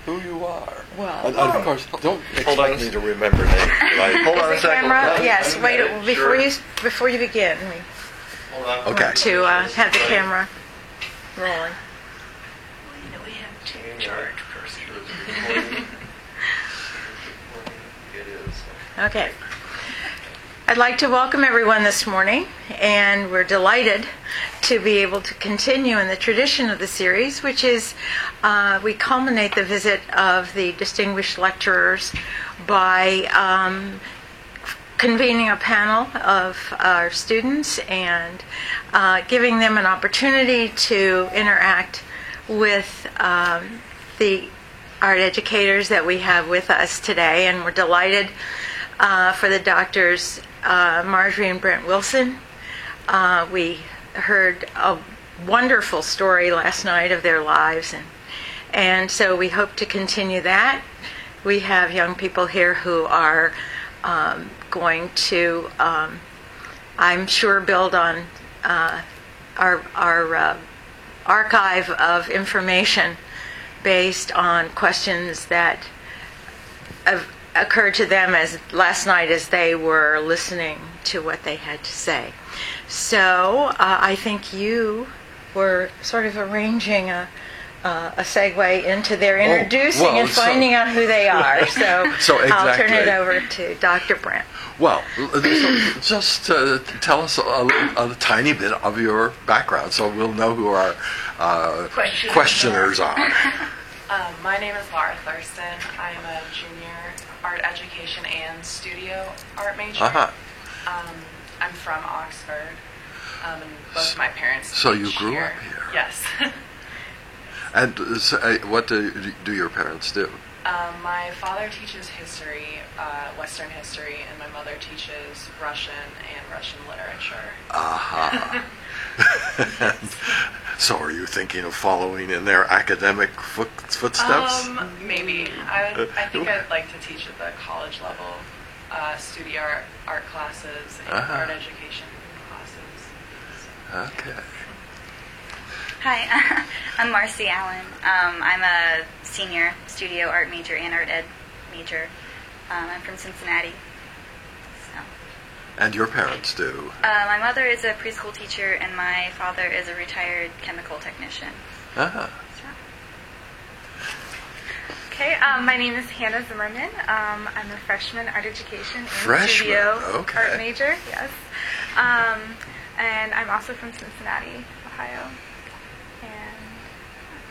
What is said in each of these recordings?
who you are. Well, and of course, don't expect me to remember names. Hold on a second. Camera, yes, wait, before you begin, we Okay. want to have the camera rolling. We have to charge first. Okay. I'd like to welcome everyone this morning, and we're delighted to be able to continue in the tradition of the series, which is we culminate the visit of the distinguished lecturers by convening a panel of our students and giving them an opportunity to interact with the art educators that we have with us today. And we're delighted for the doctors Marjorie and Brent Wilson. We heard a wonderful story last night of their lives, and so we hope to continue that. We have young people here who are going to, I'm sure, build on our archive of information based on questions that have occurred to them as last night as they were listening to what they had to say. So I think you were sort of arranging a segue into their introducing and finding out who they are. So exactly. I'll turn it over to Dr. Brent. Well, just tell us a tiny bit of your background so we'll know who our questioners are. My name is Laura Thurston. I'm a junior art education and studio art major. Uh-huh. I'm from Oxford, and both my parents So you teach grew here. up here? Yes. And what do your parents do? My father teaches history, Western history, and my mother teaches Russian and Russian literature. Aha. So are you thinking of following in their academic footsteps? Maybe. I think I'd like to teach at the college level, studio art classes and art education classes. Okay. Hi, I'm Marcy Allen. I'm a senior studio art major and art ed major. I'm from Cincinnati. So. And your parents do? My mother is a preschool teacher, and my father is a retired chemical technician. Uh-huh. Okay, my name is Hannah Zimmerman. I'm a freshman art education and studio art major. Yes, and I'm also from Cincinnati, Ohio.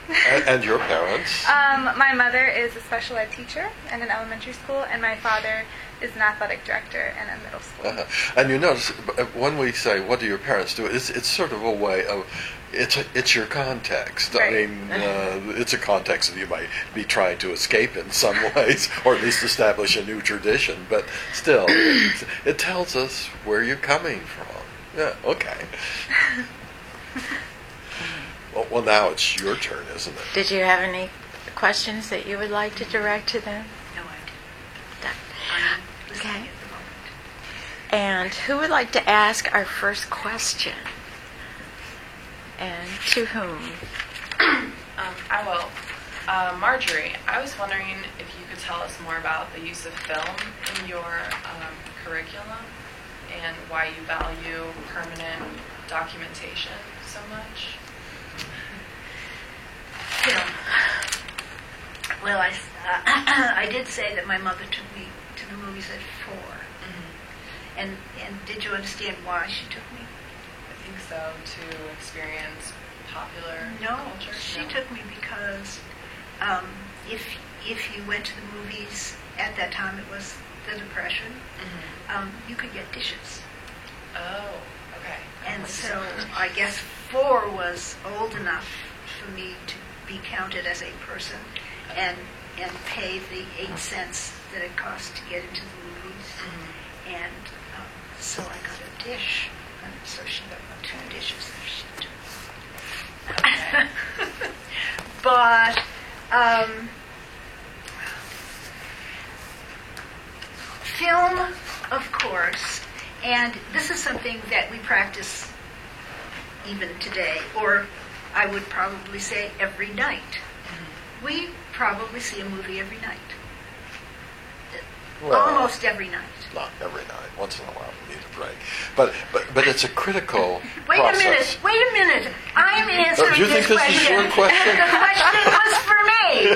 And your parents? My mother is a special ed teacher in an elementary school, and my father is an athletic director in a middle school. Uh-huh. And you notice when we say, "What do your parents do?" It's sort of a way of it's your context. Right. I mean, it's a context that you might be trying to escape in some ways, or at least establish a new tradition. But still, it tells us where you're coming from. Yeah. Okay. Well, now it's your turn, isn't it? Did you have any questions that you would like to direct to them? No, I didn't. Okay. And who would like to ask our first question? And to whom? I will. Marjorie, I was wondering if you could tell us more about the use of film in your curriculum and why you value permanent documentation so much. Film. Well, I did say that my mother took me to the movies at 4. Mm-hmm. And did you understand why she took me? I think so, to experience popular culture. She took me because if you went to the movies at that time, it was the Depression, you could get dishes. Oh, okay. And so I guess 4 was old enough for me to be counted as a person and pay the 8 cents that it cost to get into the movies. Mm-hmm. And so I got a dish, and so she got 2 dishes and she took. Okay. But film, of course, and this is something that we practice even today, or I would probably say every night. We probably see a movie every night. Well, almost every night. Not every night. Once in a while we need a break. But it's a critical Wait process. Wait a minute. I'm answering Do you think this is your question? The question was for me.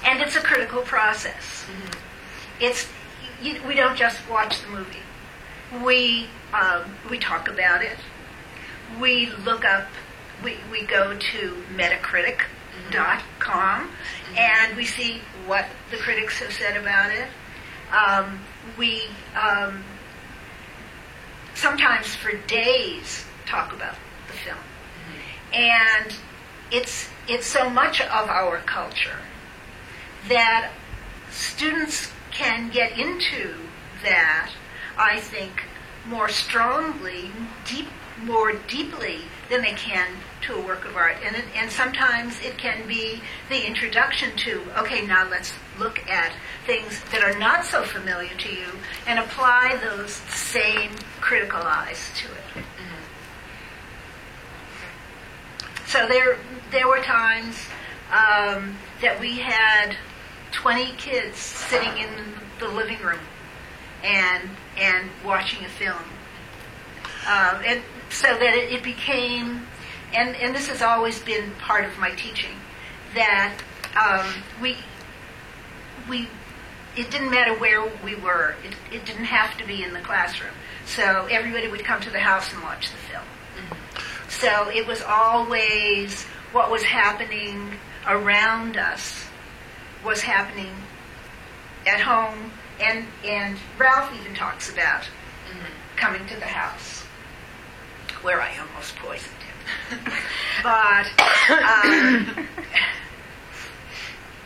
And it's a critical process. We don't just watch the movie. We talk about it. We look up. We go to Metacritic.com and we see what the critics have said about it. We sometimes for days talk about the film, and it's so much of our culture that students can get into that, I think, more strongly, more deeply than they can to a work of art. And sometimes it can be the introduction to, okay, now let's look at things that are not so familiar to you and apply those same critical eyes to it. So there were times that we had 20 kids sitting in the living room and watching a film. And so that it became, and this has always been part of my teaching, that it didn't matter where we were. It didn't have to be in the classroom. So everybody would come to the house and watch the film. So it was always what was happening around us was happening at home, and Ralph even talks about coming to the house, where I almost poisoned him. But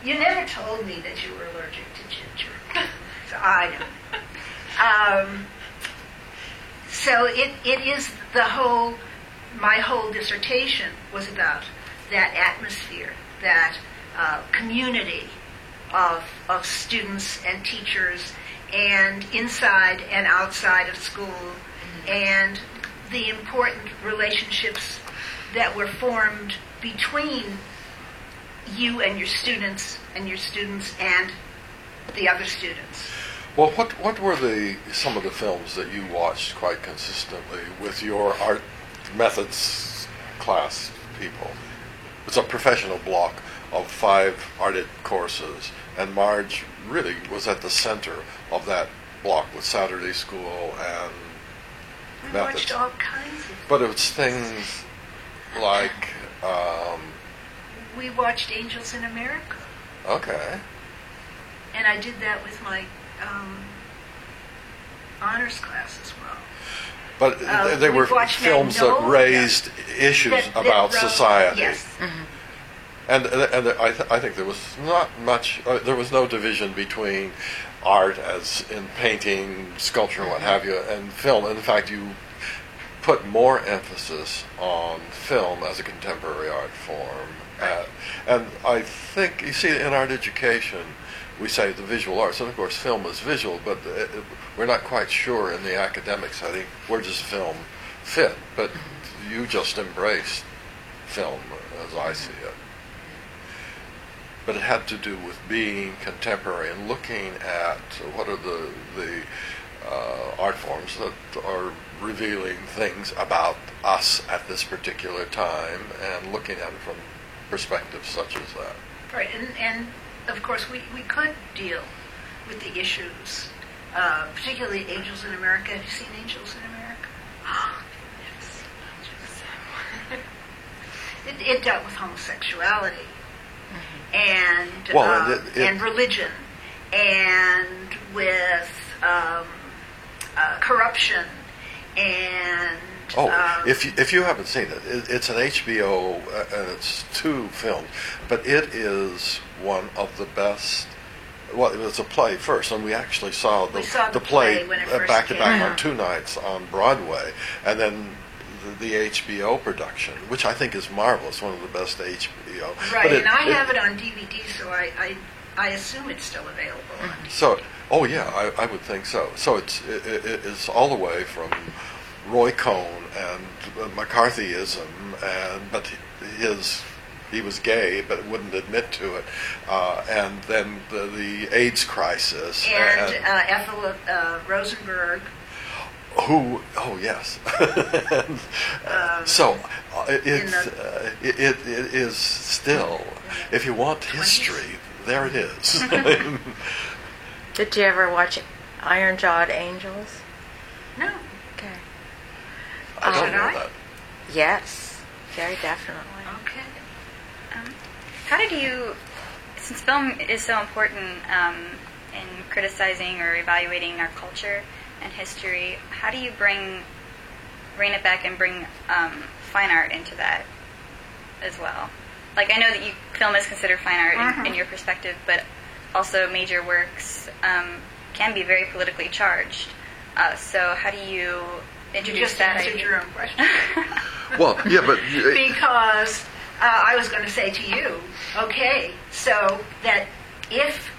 you never told me that you were allergic to ginger, so I know. So it is my whole dissertation was about that atmosphere, that community of students and teachers, and inside and outside of school, and the important relationships that were formed between you and your students and the other students. Well, what were some of the films that you watched quite consistently with your art methods class people? It's a professional block of 5 art ed courses, and Marge really was at the center of that block with Saturday School and We methods. watched all kinds of But it was things like, We watched Angels in America, okay. and I did that with my honors class as well. But they we were watched films that Magnolia. raised issues That about wrote- society. Yes. And I think there was not much, there was no division between art as in painting, sculpture, and what have you, and film. In fact, you put more emphasis on film as a contemporary art form. And I think, you see, in art education, we say the visual arts, and of course film is visual, but we're not quite sure in the academic setting where does film fit. But you just embraced film as I see it. But it had to do with being contemporary and looking at what are the art forms that are revealing things about us at this particular time, and looking at it from perspectives such as that. Right, and of course we could deal with the issues, particularly Angels in America. Have you seen Angels in America? Yes. It dealt with homosexuality and and religion, and with corruption, and if you haven't seen it, it's an HBO and it's 2 films, but it is one of the best. Well, it was a play first, and we actually saw the play when it first back to back came on 2 nights on Broadway, and then the HBO production, which I think is marvelous, one of the best HBO. Right, and I have it on DVD, so I assume it's still available. So, I would think so. So it's all the way from Roy Cohn and McCarthyism, but he was gay but wouldn't admit to it, and then the AIDS crisis and Ethel Rosenberg. Oh yes. And, so it is still, if you want history, there it is. Did you ever watch Iron Jawed Angels? No. Okay. I don't Should know I? that. Yes, very definitely. Okay. How did you, since film is so important in criticizing or evaluating our culture and history, how do you rein it back and bring fine art into that as well? Like, I know that film is considered fine art in your perspective, but also major works can be very politically charged. So how do you introduce You just that answered idea? your own question. Well, yeah, but Because I was going to say to you, okay, so that if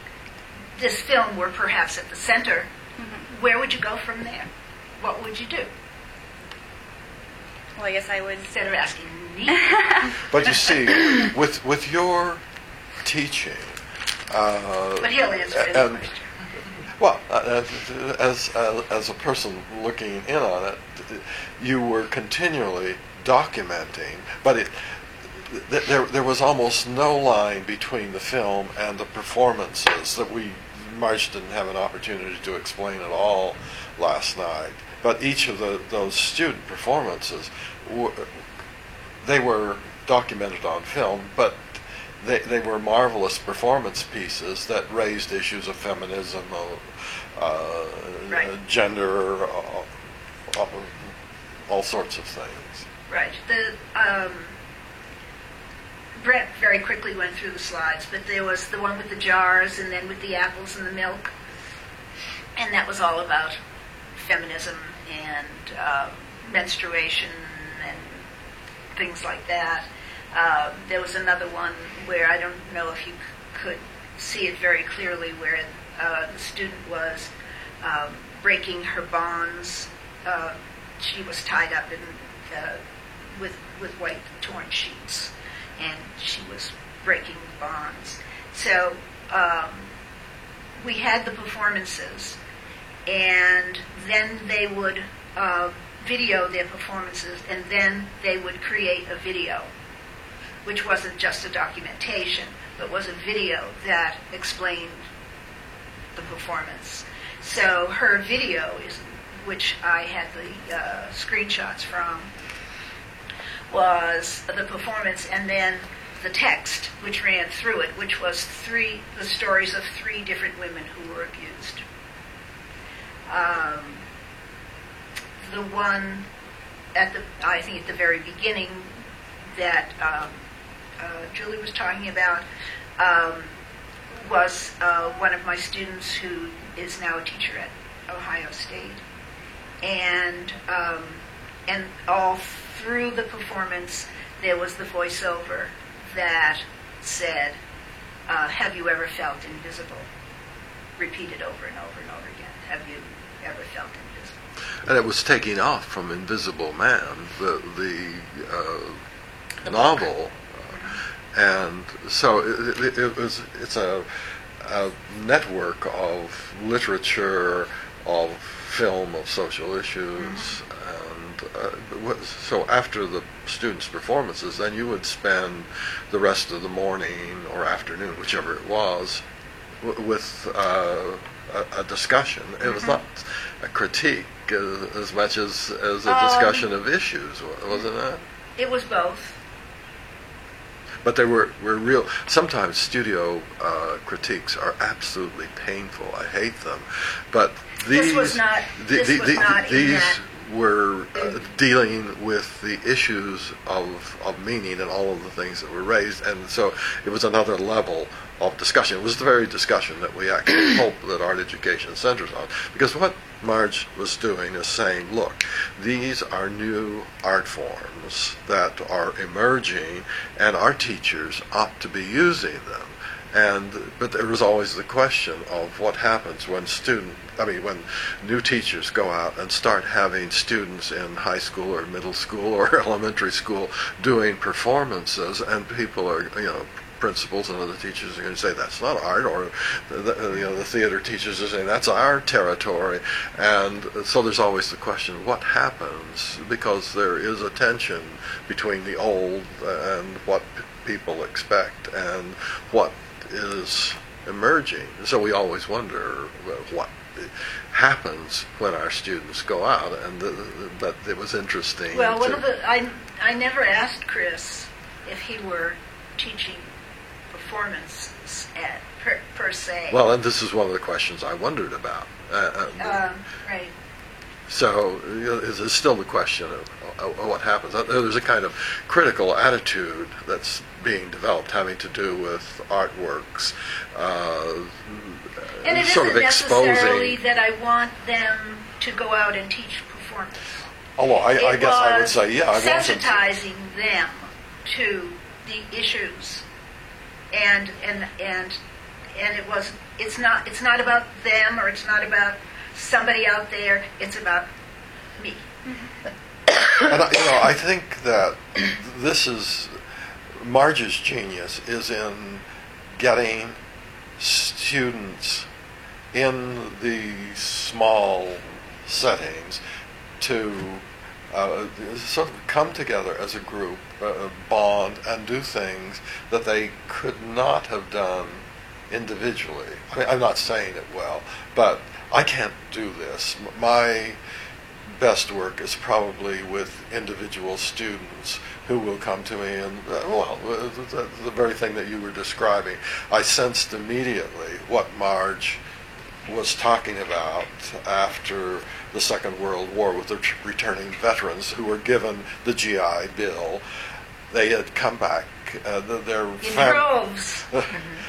this film were perhaps at the center, where would you go from there? What would you do? Well, I guess I would. Instead of asking me. but you see, with your teaching, But he'll answer any and- question. well, as a person looking in on it, you were continually documenting, but there was almost no line between the film and the performances that Marge didn't have an opportunity to explain at all last night. But each of those student performances, they were documented on film, but they were marvelous performance pieces that raised issues of feminism, Right. gender, all sorts of things. Right. Brett very quickly went through the slides, but there was the one with the jars and then with the apples and the milk. And that was all about feminism and menstruation and things like that. There was another one where I don't know if you could see it very clearly, where the student was breaking her bonds. She was tied up with white torn sheets, and she was breaking bonds. So we had the performances, and then they would video their performances, and then they would create a video, which wasn't just a documentation, but was a video that explained the performance. So her video, which I had the screenshots from, was the performance, and then the text which ran through it, which was the stories of 3 different women who were abused. The one I think at the very beginning that Julie was talking about was one of my students who is now a teacher at Ohio State, and all through the performance there was the voiceover that said, "Have you ever felt invisible?" Repeated over and over and over again. Have you ever felt invisible? And it was taking off from Invisible Man, the novel, and so it's a network of literature, of film, of social issues, and so after the students' performances, then you would spend the rest of the morning or afternoon, whichever it was, with a discussion. It was not a critique as much as a discussion of issues, wasn't it? It was both. But they were real. Sometimes studio critiques are absolutely painful. I hate them. But these was not in that. were dealing with the issues of meaning and all of the things that were raised, and so it was another level of discussion. It was the very discussion that we actually hope that art education centers on, because what Marge was doing is saying, look, these are new art forms that are emerging, and our teachers ought to be using them. But there was always the question of what happens when when new teachers go out and start having students in high school or middle school or elementary school doing performances, and people are, principals and other teachers are going to say that's not art, or the theater teachers are saying that's our territory, and so there's always the question, what happens, because there is a tension between the old and what people expect and what is emerging. So we always wonder what happens when our students go out, and but it was interesting. Well, I never asked Chris if he were teaching performance per se. Well, and this is one of the questions I wondered about. Right. So it's still the question of what happens. There's a kind of critical attitude that's being developed having to do with artworks. And it sort isn't of exposing. Necessarily that I want them to go out and teach performance. Oh, well, I guess I would say, yeah. Sensitizing them to the issues, and it was. It's not about them, or it's not about somebody out there. It's about me. And I think that this is Marge's genius is in getting students in these small settings to sort of come together as a group, bond, and do things that they could not have done individually. I mean, I'm not saying it well, but I can't do this. My best work is probably with individual students who will come to me and, the very thing that you were describing. I sensed immediately what Marge was talking about after the Second World War with the returning veterans who were given the GI Bill. They had come back. Their in droves.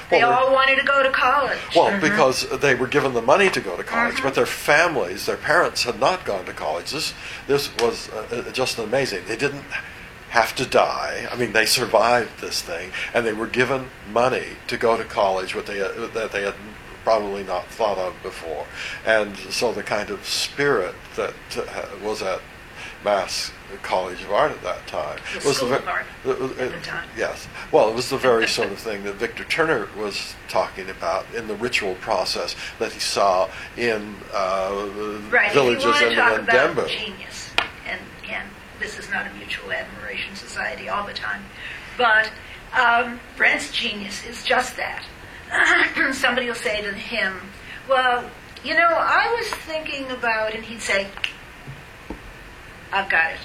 They all wanted to go to college. Well, because they were given the money to go to college, but their families, their parents had not gone to college. This was just amazing. They didn't have to die. I mean, they survived this thing, and they were given money to go to college, that they had probably not thought of before. And so the kind of spirit that was at Mass College of Art at that time was School of Art at the time. Yes. Well, it was the very sort of thing that Victor Turner was talking about in the ritual process that he saw in villages in Denver. Genius, and this is not a mutual admiration society all the time, but Brent's genius is just that. Somebody will say to him, well, I was thinking about, and he'd say, I've got it.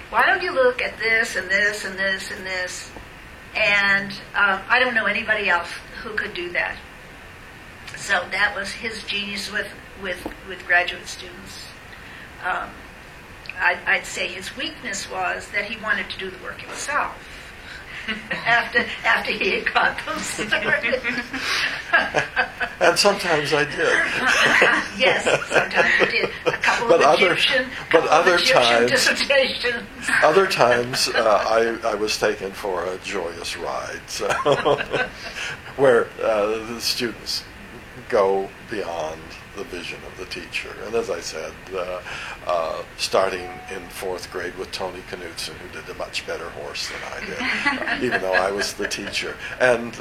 Why don't you look at this and this and this and this? And I don't know anybody else who could do that. So that was his genius with graduate students. I'd say his weakness was that he wanted to do the work himself. after he had got them started. And sometimes I did. Yes, sometimes you did. A couple of Egyptian dissertations. Other times I was taken for a joyous ride, so where the students go beyond the vision of the teacher. And as I said, starting in 4th grade with Tony Knutson, who did a much better horse than I did, even though I was the teacher. And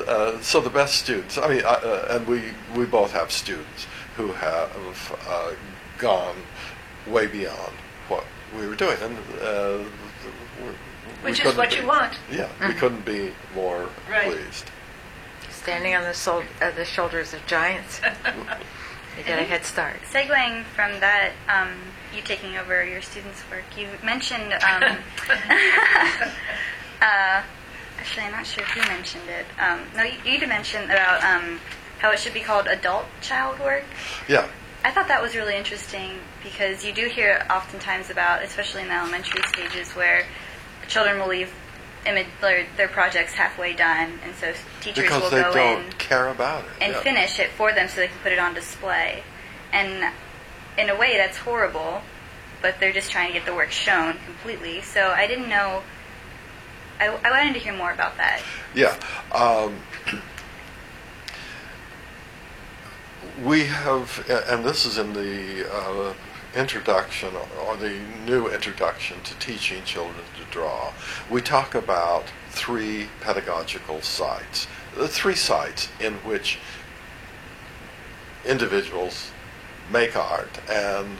so the best students, and we both have students who have gone way beyond what we were doing. And which is what you want. Yeah, we couldn't be more pleased. Standing on the shoulders of giants. You get a head start. Segueing from that, you taking over your students' work, you mentioned, actually I'm not sure if you mentioned it. No, you did mention about how it should be called adult-child work. Yeah. I thought that was really interesting because you do hear oftentimes about, especially in the elementary stages, where children will leave their projects halfway done, and so teachers will go in because they don't care about it and finish it for them so they can put it on display. And in a way, that's horrible, but they're just trying to get the work shown completely. So I didn't know. I wanted to hear more about that. Yeah. we have, and this is in the introduction, or the new introduction to teaching children to draw, we talk about 3 pedagogical sites. The 3 sites in which individuals make art and,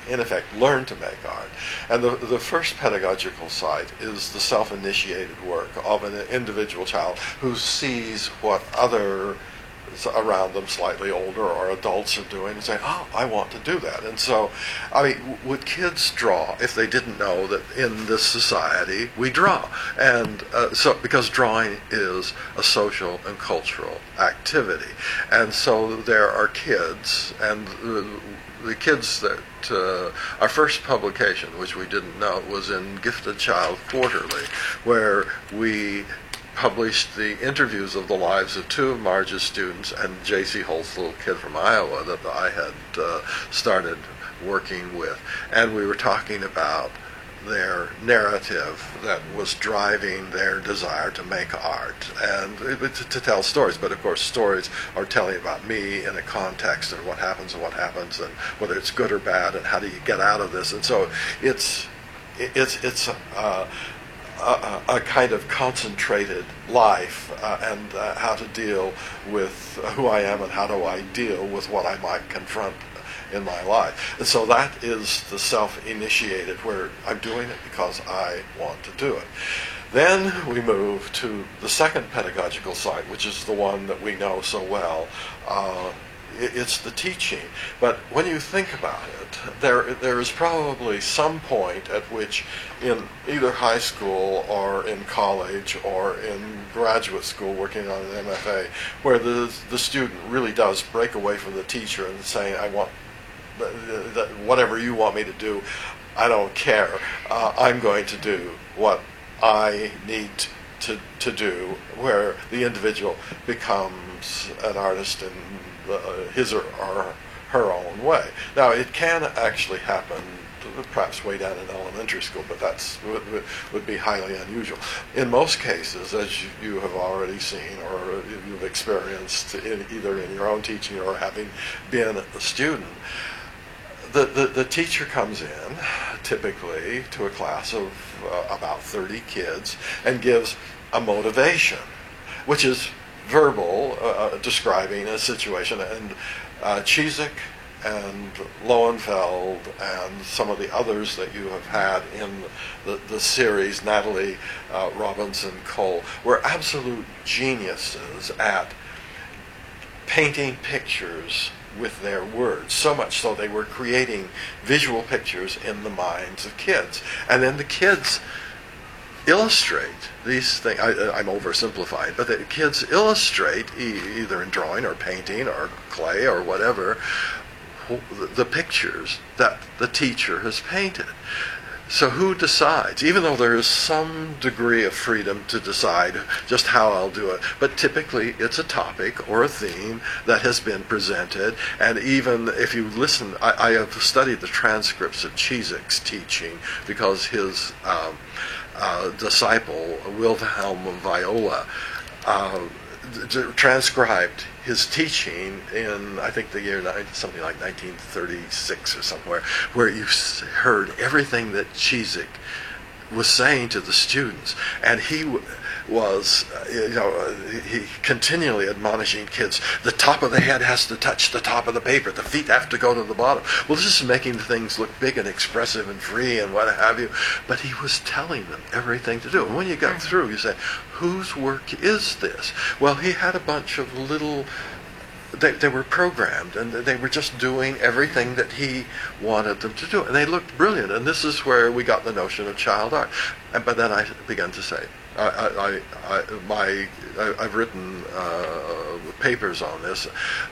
in effect, learn to make art. And the first pedagogical site is the self-initiated work of an individual child who sees what other around them, slightly older or adults, are doing, and say, oh, I want to do that. And so, I mean, would kids draw if they didn't know that in this society we draw? And so, because drawing is a social and cultural activity. And so there are kids, and the kids that our first publication, which we didn't know, was in Gifted Child Quarterly, where we published the interviews of the lives of 2 of Marge's students and J.C. Holt's little kid from Iowa that I had started working with. And we were talking about their narrative that was driving their desire to make art and to tell stories. But of course, stories are telling about me in a context and what happens and whether it's good or bad and how do you get out of this. And so it's a kind of concentrated life and how to deal with who I am and how do I deal with what I might confront in my life. And so that is the self-initiated, where I'm doing it because I want to do it. Then we move to the second pedagogical site, which is the one that we know so well. It's the teaching. But when you think about it, there is probably some point at which in either high school or in college or in graduate school working on an MFA where the student really does break away from the teacher and saying, I want whatever you want me to do, I don't care. I'm going to do what I need to do, where the individual becomes an artist in his or her own way. Now, it can actually happen perhaps way down in elementary school, but that would be highly unusual. In most cases, as you have already seen or you've experienced either in your own teaching or having been a student, the teacher comes in, typically, to a class of about 30 kids and gives a motivation, which is verbal, describing a situation. And Cizik and Lowenfeld and some of the others that you have had in the series, Natalie Robinson Cole, were absolute geniuses at painting pictures with their words, so much so they were creating visual pictures in the minds of kids. And then the kids illustrate these things. I'm oversimplifying, but the kids illustrate, either in drawing or painting or clay or whatever, the pictures that the teacher has painted. So who decides? Even though there is some degree of freedom to decide just how I'll do it, but typically it's a topic or a theme that has been presented. And even if you listen, I have studied the transcripts of Cizik's teaching because his disciple, Wilhelm Viola, transcribed his teaching in, I think, the year something like 1936 or somewhere, where you heard everything that Cizik was saying to the students, and he was, he continually admonishing kids. The top of the head has to touch the top of the paper. The feet have to go to the bottom. Well, this is making things look big and expressive and free and what have you. But he was telling them everything to do. And when you got through, you say, whose work is this? Well, he had a bunch of little... They were programmed, and they were just doing everything that he wanted them to do. And they looked brilliant. And this is where we got the notion of child art. But then I began to say, I've written papers on this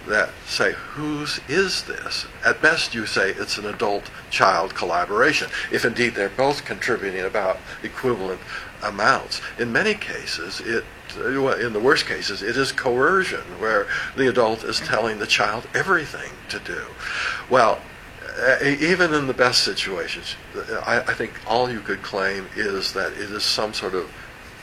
that say, whose is this? At best, you say it's an adult-child collaboration, if indeed they're both contributing about equivalent amounts. In many cases, in the worst cases, it is coercion, where the adult is telling the child everything to do. Well, even in the best situations, I think all you could claim is that it is some sort of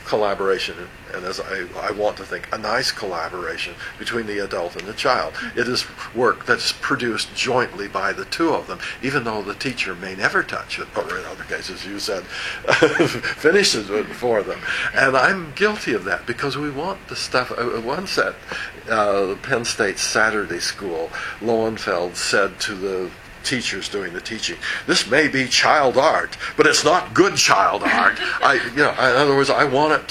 collaboration, and as I want to think, a nice collaboration between the adult and the child. It is work that's produced jointly by the two of them, even though the teacher may never touch it, or in other cases, you said, finishes it for them. And I'm guilty of that, because we want the stuff. Once at Penn State Saturday School, Lowenfeld said to the teachers doing the teaching, "This may be child art, but it's not good child art." In other words, I want it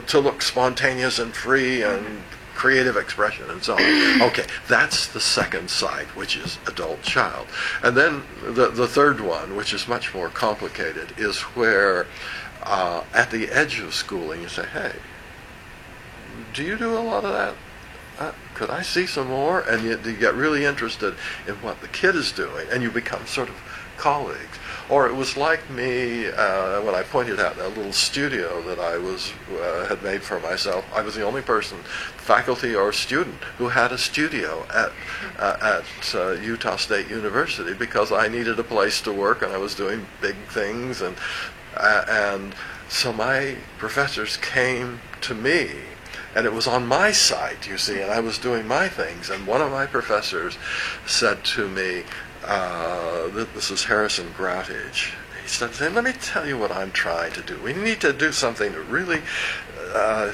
to look spontaneous and free and creative expression and so on. Okay, that's the second side, which is adult-child. And then the third one, which is much more complicated, is where at the edge of schooling you say, "Hey, do you do a lot of that? Could I see some more?" And you get really interested in what the kid is doing, and you become sort of colleagues. Or it was like me when I pointed out that little studio that I had made for myself. I was the only person, faculty or student, who had a studio at Utah State University, because I needed a place to work, and I was doing big things, and so my professors came to me. And it was on my site, you see, and I was doing my things. And one of my professors said to me, this is Harrison Groutage, he said, "Let me tell you what I'm trying to do. We need to do something that really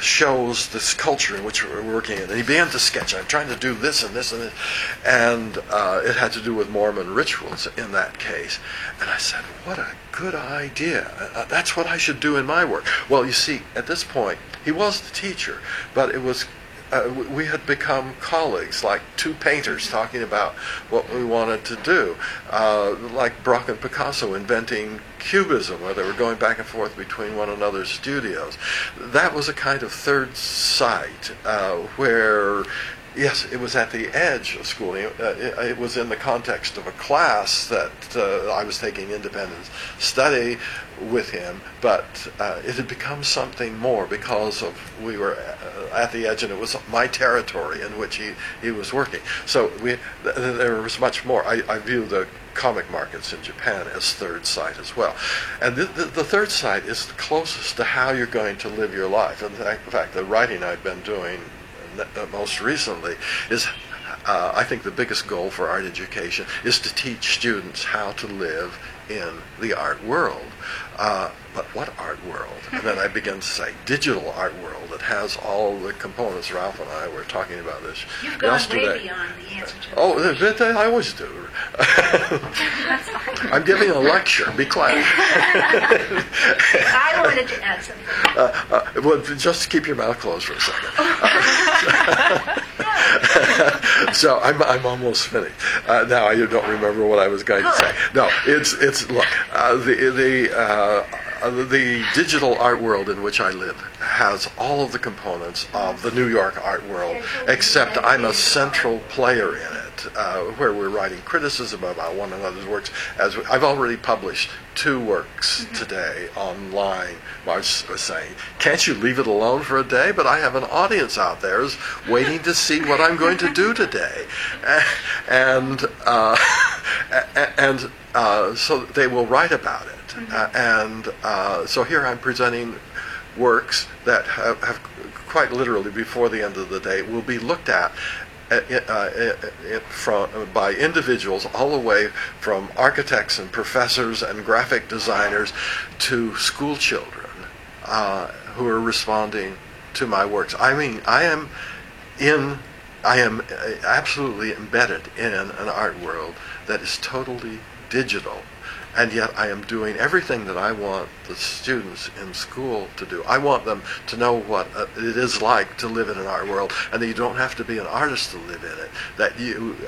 shows this culture in which we're working in." And he began to sketch. "I'm trying to do this and this and this." And it had to do with Mormon rituals in that case. And I said, "What a good idea. That's what I should do in my work." Well, you see, at this point, he was the teacher, but it was we had become colleagues, like two painters talking about what we wanted to do, like Braque and Picasso inventing Cubism, where they were going back and forth between one another's studios. That was a kind of third site where, yes, it was at the edge of schooling. It was in the context of a class that I was taking independent study with him, but it had become something more because we were at the edge, and it was my territory in which he was working. So there was much more. I view the comic markets in Japan as third sight as well. And the third sight is the closest to how you're going to live your life. In fact, the writing I've been doing most recently is, I think the biggest goal for art education is to teach students how to live in the art world. But what art world? And then I begin to say digital art world that has all the components. Ralph and I were talking about this You've gone yesterday. way beyond the answer to Oh, I always do. I'm giving a lecture. Be quiet. I wanted to add something. Well, just keep your mouth closed for a second. So I'm almost finished. Now I don't remember what I was going to say. No, it's look, the digital art world in which I live has all of the components of the New York art world, except I'm a central player in it, where we're writing criticism about one another's works. As I've already published 2 works today online. Marge was saying, "Can't you leave it alone for a day?" But I have an audience out there who's waiting to see what I'm going to do today, and so they will write about it. So here I'm presenting works that have quite literally before the end of the day will be looked at by individuals all the way from architects and professors and graphic designers to school children who are responding to my works. I mean, I am absolutely embedded in an art world that is totally digital. And yet I am doing everything that I want the students in school to do. I want them to know what it is like to live in an art world, and that you don't have to be an artist to live in it. That you,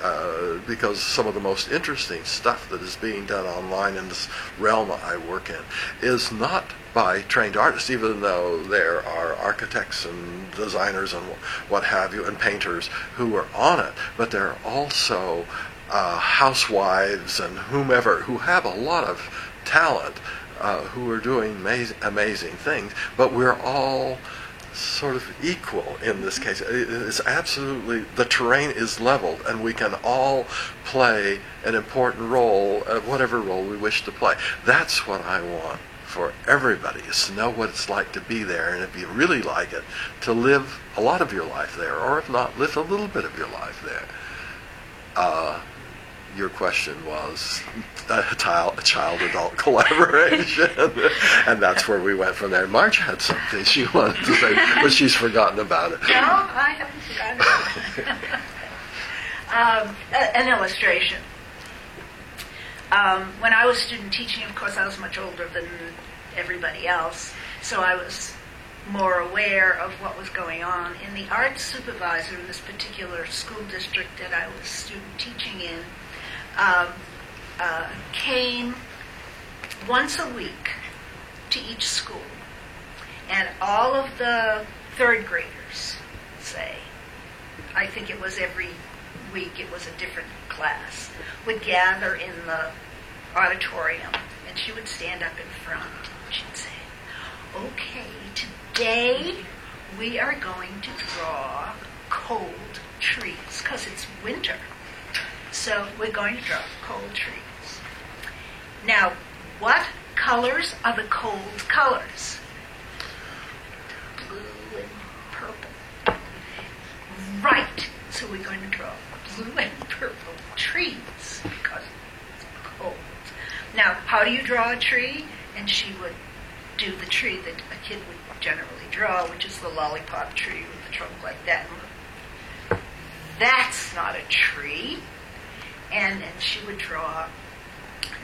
because some of the most interesting stuff that is being done online in this realm I work in is not by trained artists, even though there are architects and designers and what have you, and painters who are on it, but there are also housewives and whomever who have a lot of talent, who are doing amazing things, but we're all sort of equal in this case. It's absolutely, the terrain is leveled, and we can all play an important role, whatever role we wish to play. That's what I want for everybody is to know what it's like to be there, and if you really like it, to live a lot of your life there, or if not, live a little bit of your life there. Your question was a child-adult collaboration, and that's where we went from there. Marge had something she wanted to say, but she's forgotten about it. No, I haven't forgotten about it. An illustration. When I was student teaching, of course, I was much older than everybody else, so I was more aware of what was going on. And the art supervisor in this particular school district that I was student teaching in came once a week to each school. And all of the third graders, say, I think it was every week, it was a different class, would gather in the auditorium, and she would stand up in front. She'd say, okay, today we are going to draw cold trees, because it's winter. So we're going to draw cold trees. Now, what colors are the cold colors? Blue and purple. Right. So we're going to draw blue and purple trees because it's cold. Now, how do you draw a tree? And she would do the tree that a kid would generally draw, which is the lollipop tree with the trunk like that. That's not a tree. And then she would draw.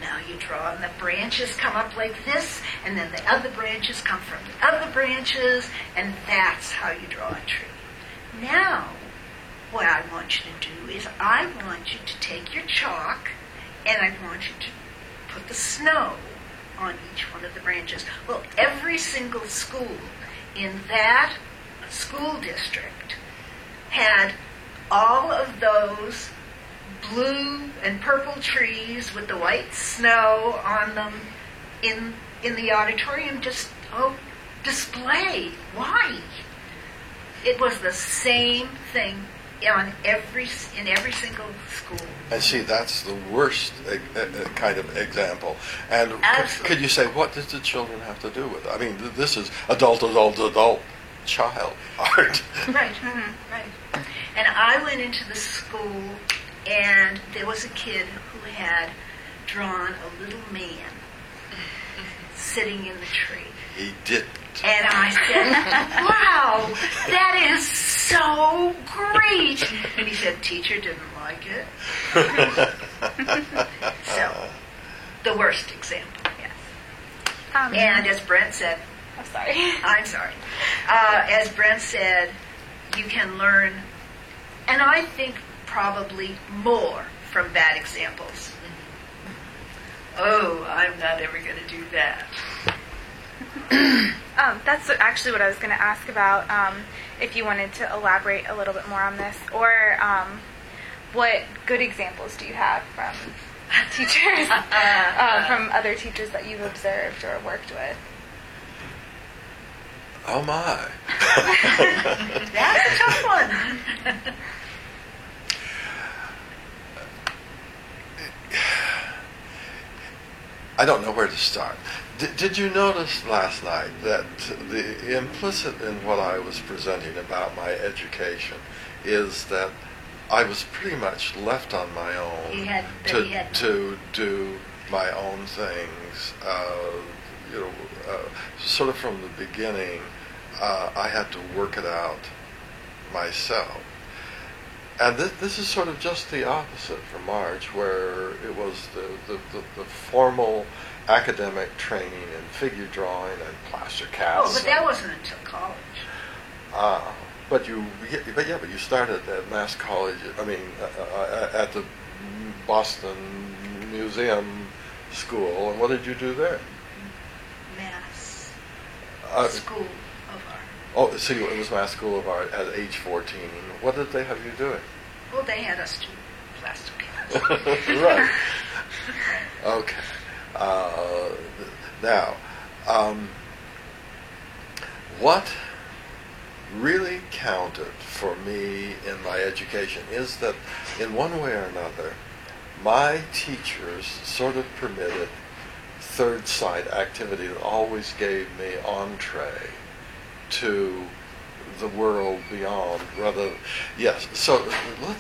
Now you draw, and the branches come up like this, and then the other branches come from the other branches, and that's how you draw a tree. Now, what I want you to do is I want you to take your chalk, and I want you to put the snow on each one of the branches. Well, every single school in that school district had all of those blue and purple trees with the white snow on them in the auditorium just displayed. Why? It was the same thing in every single school. And see, that's the worst kind of example. And could you say, what does the children have to do with it? I mean, this is adult child art. Right, right. And I went into the school, and there was a kid who had drawn a little man sitting in the tree. He didn't. And I said, wow, that is so great. And he said, teacher didn't like it. So, the worst example, yes. And as Brent said, I'm sorry. As Brent said, you can learn, and I think probably more from bad examples. Oh, I'm not ever going to do that. That's actually what I was going to ask about, if you wanted to elaborate a little bit more on this, or what good examples do you have from teachers, from other teachers that you've observed or worked with? Oh my. That's a tough one. I don't know where to start. Did you notice last night that the implicit in what I was presenting about my education is that I was pretty much left on my own to do my own things. Sort of from the beginning, I had to work it out myself. And this is sort of just the opposite for Marge, where it was the formal academic training in figure drawing and plaster casts. Oh, but that wasn't until college. But you started at Mass College. I mean, at the Boston Museum School. And what did you do there? Mass School of Art. Oh, so it was Mass School of Art at age 14. What did they have you doing? Well, they had us do plaster casts. Right. Okay. Now, what really counted for me in my education is that in one way or another, my teachers sort of permitted third sight activity that always gave me entree to the world beyond. Yes. So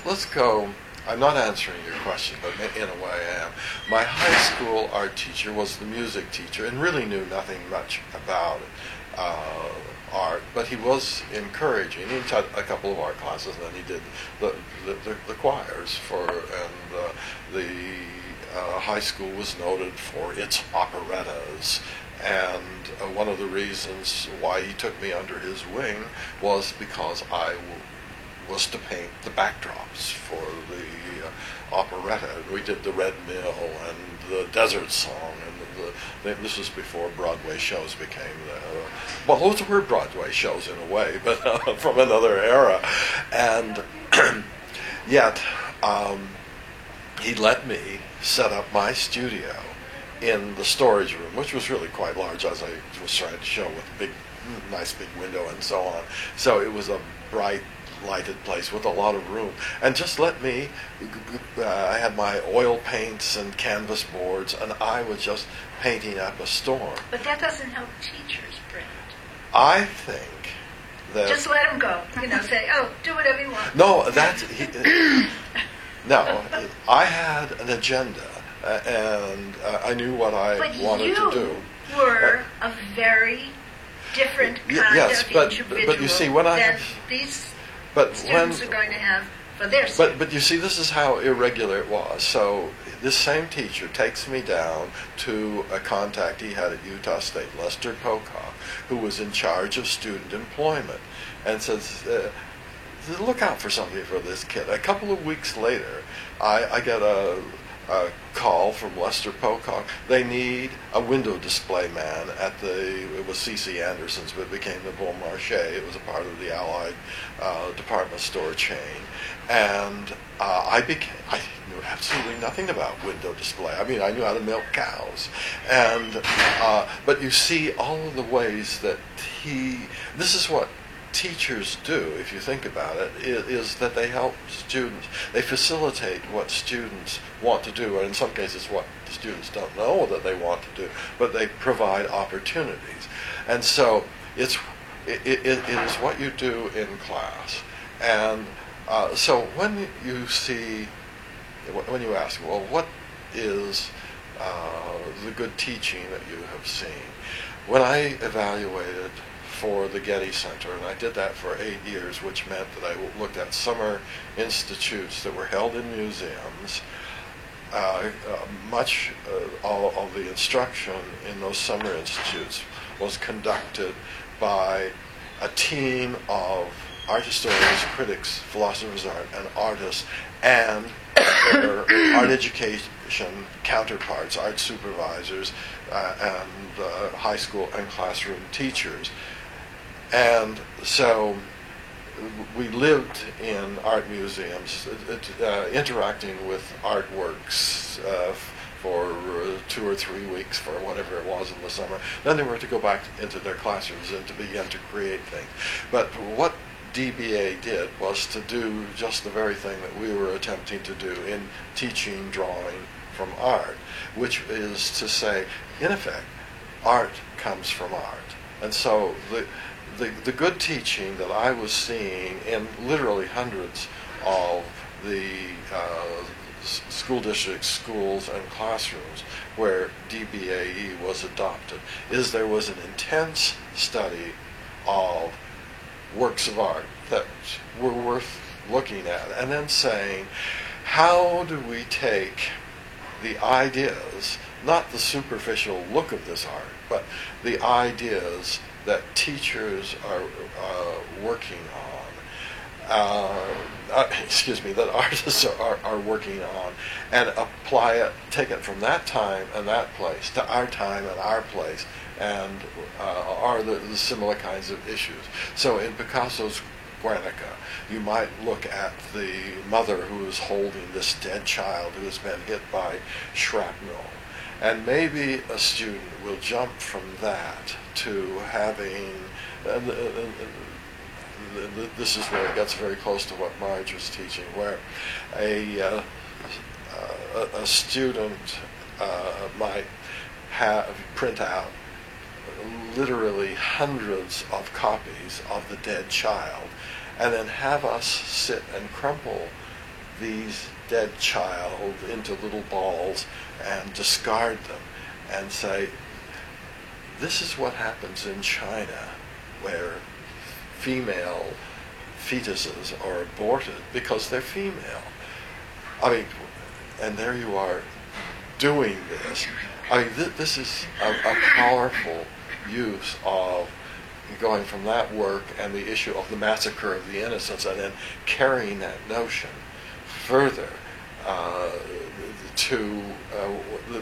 let's go. I'm not answering your question, but in a way I am. My high school art teacher was the music teacher and really knew nothing much about art, but he was encouraging. He taught a couple of art classes, and then he did the choirs and the high school was noted for its operettas. And one of the reasons why he took me under his wing was because I was to paint the backdrops for the operetta. We did the Red Mill and the Desert Song, and this was before Broadway shows became well, those were Broadway shows in a way, but from another era. And yet he let me set up my studio in the storage room, which was really quite large, as I was trying to show, with a nice big window and so on. So it was a bright, lighted place with a lot of room, and just let me. I had my oil paints and canvas boards, and I was just painting up a storm. But that doesn't help teachers, Brent. I think that just let them go. Say, "Oh, do whatever you want." No, no. I had an agenda, and I knew what I wanted to do. But you were a very different kind of individual but you see, than these students are going to have for their students. But you see, this is how irregular it was. So this same teacher takes me down to a contact he had at Utah State, Lester Pocock, who was in charge of student employment, and says, look out for something for this kid. A couple of weeks later, I get a call from Lester Pocock. They need a window display man at it was C.C. Anderson's, but it became the Bon Marché. It was a part of the Allied department store chain. And I knew absolutely nothing about window display. I mean, I knew how to milk cows. And but you see all of the ways that this is what teachers do, if you think about it, is that they help students. They facilitate what students want to do, or in some cases what the students don't know that they want to do, but they provide opportunities. And so it is what you do in class. And so when you ask, well, what is the good teaching that you have seen? When I evaluated for the Getty Center, and I did that for 8 years, which meant that I looked at summer institutes that were held in museums. All of the instruction in those summer institutes was conducted by a team of art historians, critics, philosophers of art, and artists, and their art education counterparts, art supervisors, and high school and classroom teachers. And so we lived in art museums, interacting with artworks for 2 or 3 weeks for whatever it was in the summer. Then they were to go back into their classrooms and to begin to create things. But what DBA did was to do just the very thing that we were attempting to do in teaching drawing from art, which is to say, in effect, art comes from art. And so the good teaching that I was seeing in literally hundreds of the school districts, schools, and classrooms where DBAE was adopted is there was an intense study of works of art that were worth looking at, and then saying, how do we take the ideas, not the superficial look of this art, but the ideas that teachers are working on, that artists are working on, and apply it, take it from that time and that place to our time and our place, and are the similar kinds of issues. So in Picasso's Guernica, you might look at the mother who is holding this dead child who has been hit by shrapnel. And maybe a student will jump from that to having, this is where it gets very close to what Marge was teaching, where a student might print out literally hundreds of copies of The Dead Child, and then have us sit and crumple these dead child into little balls and discard them and say, this is what happens in China, where female fetuses are aborted because they're female. I mean, and there you are doing this. I mean, this is a powerful use of going from that work and the issue of the massacre of the innocents, and then carrying that notion further to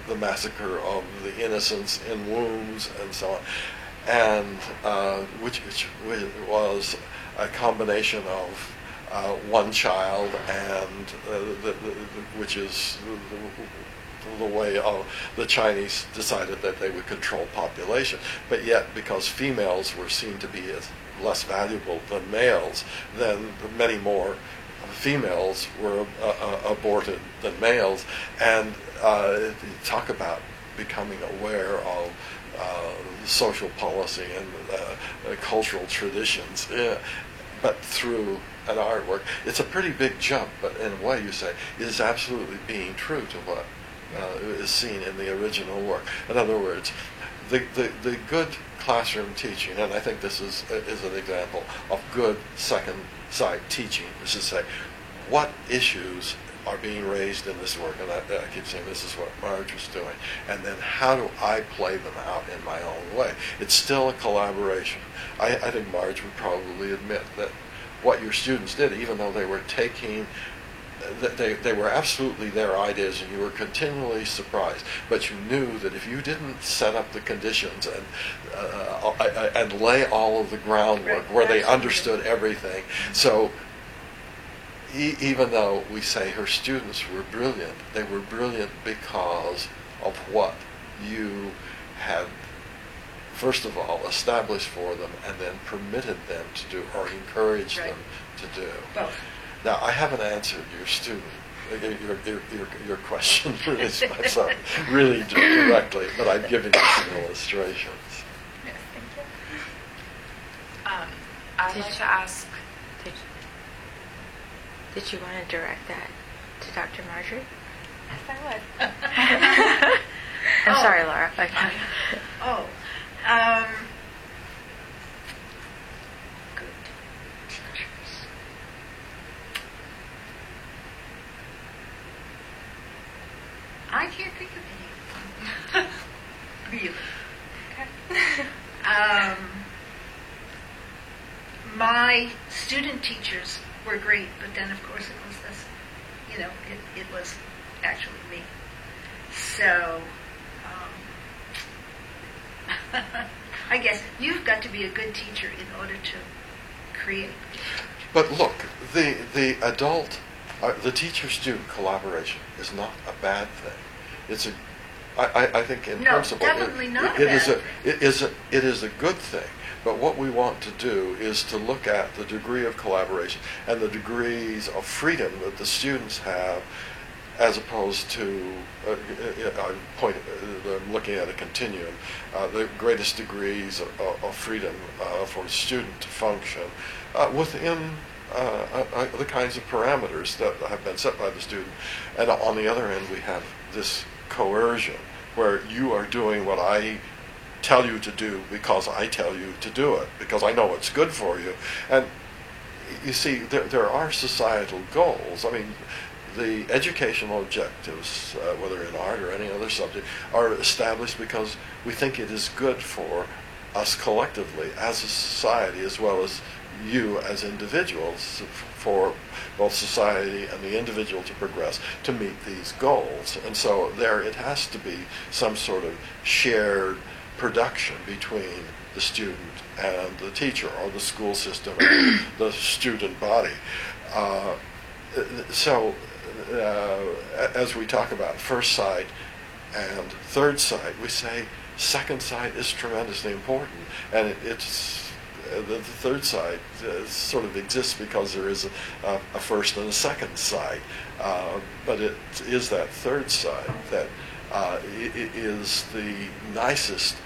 the massacre of the innocents in wombs and so on, and which was a combination of one child and which is the way the Chinese decided that they would control population. But yet, because females were seen to be as less valuable than males, then many more females were aborted than males. And talk about becoming aware of social policy and cultural traditions, but through an artwork. It's a pretty big jump, but in a way you say it is absolutely being true to what is seen in the original work. In other words, the good classroom teaching, and I think this is an example of good second sight teaching, is to say, what issues are being raised in this work, and I keep saying this is what Marge was doing, and then how do I play them out in my own way? It's still a collaboration. I think Marge would probably admit that what your students did, even though they were taking, they were absolutely their ideas, and you were continually surprised, but you knew that if you didn't set up the conditions and lay all of the groundwork where they understood everything, so even though we say her students were brilliant, they were brilliant because of what you had, first of all, established for them and then permitted them to do or encouraged them to do. Both. Now, I haven't answered your question really directly, but I've given you some illustrations. Yes, thank you. I'd like to ask. Did you want to direct that to Dr. Marjorie? Yes, I would. I'm sorry, Laura. Good teachers. I can't think of any. Really. Okay. My student teachers were great, but then of course it was this, it was actually me. So, I guess you've got to be a good teacher in order to create. But look, the adult, the teacher-student collaboration is not a bad thing. I think in principle, definitely not it is a good thing. But what we want to do is to look at the degree of collaboration and the degrees of freedom that the students have, as opposed to, I'm looking at a continuum, the greatest degrees of freedom for a student to function within the kinds of parameters that have been set by the student. And on the other end, we have this coercion, where you are doing what I tell you to do because I tell you to do it, because I know it's good for you. And you see, there are societal goals. I mean, the educational objectives, whether in art or any other subject, are established because we think it is good for us collectively as a society, as well as you as individuals, for both society and the individual to progress, to meet these goals. And so there it has to be some sort of shared production between the student and the teacher, or the school system and the student body. As we talk about first sight and third sight, we say second sight is tremendously important, and it's the third sight sort of exists because there is a first and a second sight, but it is that third sight that is the nicest,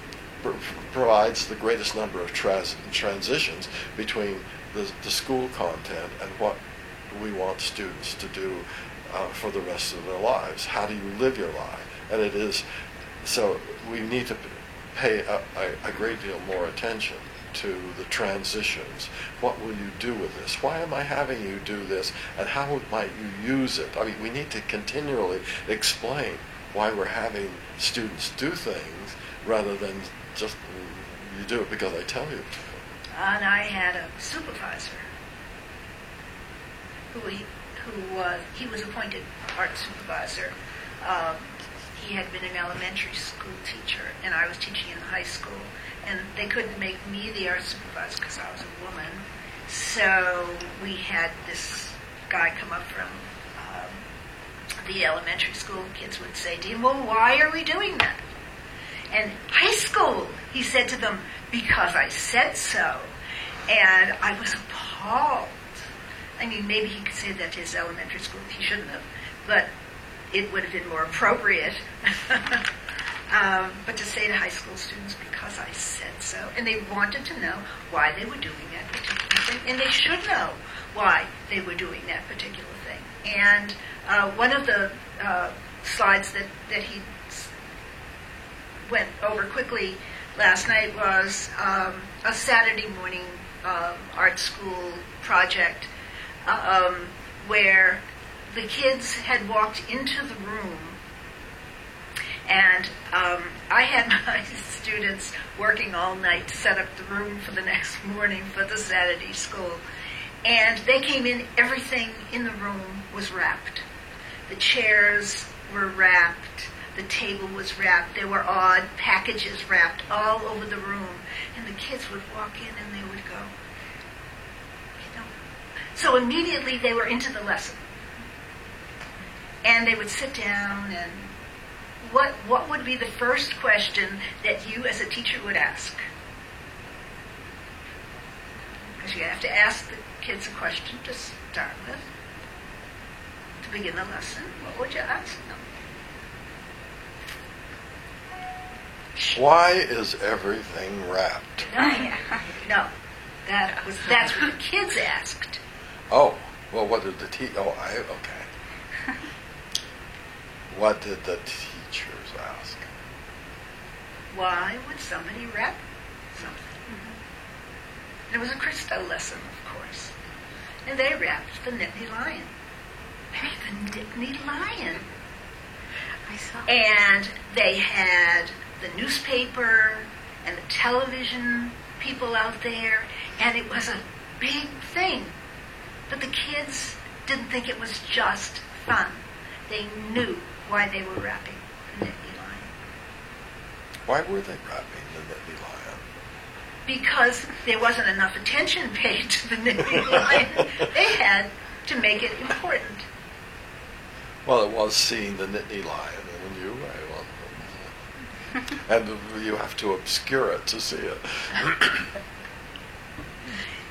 provides the greatest number of transitions between the school content and what we want students to do for the rest of their lives. How do you live your life? And it is, so we need to pay a great deal more attention to the transitions. What will you do with this? Why am I having you do this? And how might you use it? I mean, we need to continually explain why we're having students do things rather than just you do it because I tell you to. And I had a supervisor he was appointed art supervisor. He had been an elementary school teacher, and I was teaching in high school. And they couldn't make me the art supervisor because I was a woman. So we had this guy come up from the elementary school. Kids would say to him, well, why are we doing that? And high school, he said to them, because I said so. And I was appalled. I mean, maybe he could say that to his elementary school. He shouldn't have. But it would have been more appropriate. But to say to high school students, because I said so, and they wanted to know why they were doing that particular thing, and they should know why they were doing that particular thing. And one of the slides that he went over quickly last night was a Saturday morning art school project where the kids had walked into the room. And I had my students working all night to set up the room for the next morning for the Saturday school. And they came in, everything in the room was wrapped. The chairs were wrapped, the table was wrapped, there were odd packages wrapped all over the room. And the kids would walk in and they would go, you know. So immediately they were into the lesson. And they would sit down and what would be the first question that you as a teacher would ask? Because you have to ask the kids a question to start with. To begin the lesson, what would you ask them? Why is everything wrapped? No. That's what the kids asked. Oh, well, what did the okay. What did the teachers ask? Why would somebody wrap something? Mm-hmm. It was a Christo lesson, of course. And they wrapped the Nittany Lion. Maybe the Nittany Lion. I saw. And they had the newspaper and the television people out there, and it was a big thing. But the kids didn't think it was just fun. They knew why they were wrapping the Nittany Lion. Why were they wrapping the Nittany Lion? Because there wasn't enough attention paid to the Nittany Lion. They had to make it important. Well, it was seeing the Nittany Lion, and you, and you have to obscure it to see it.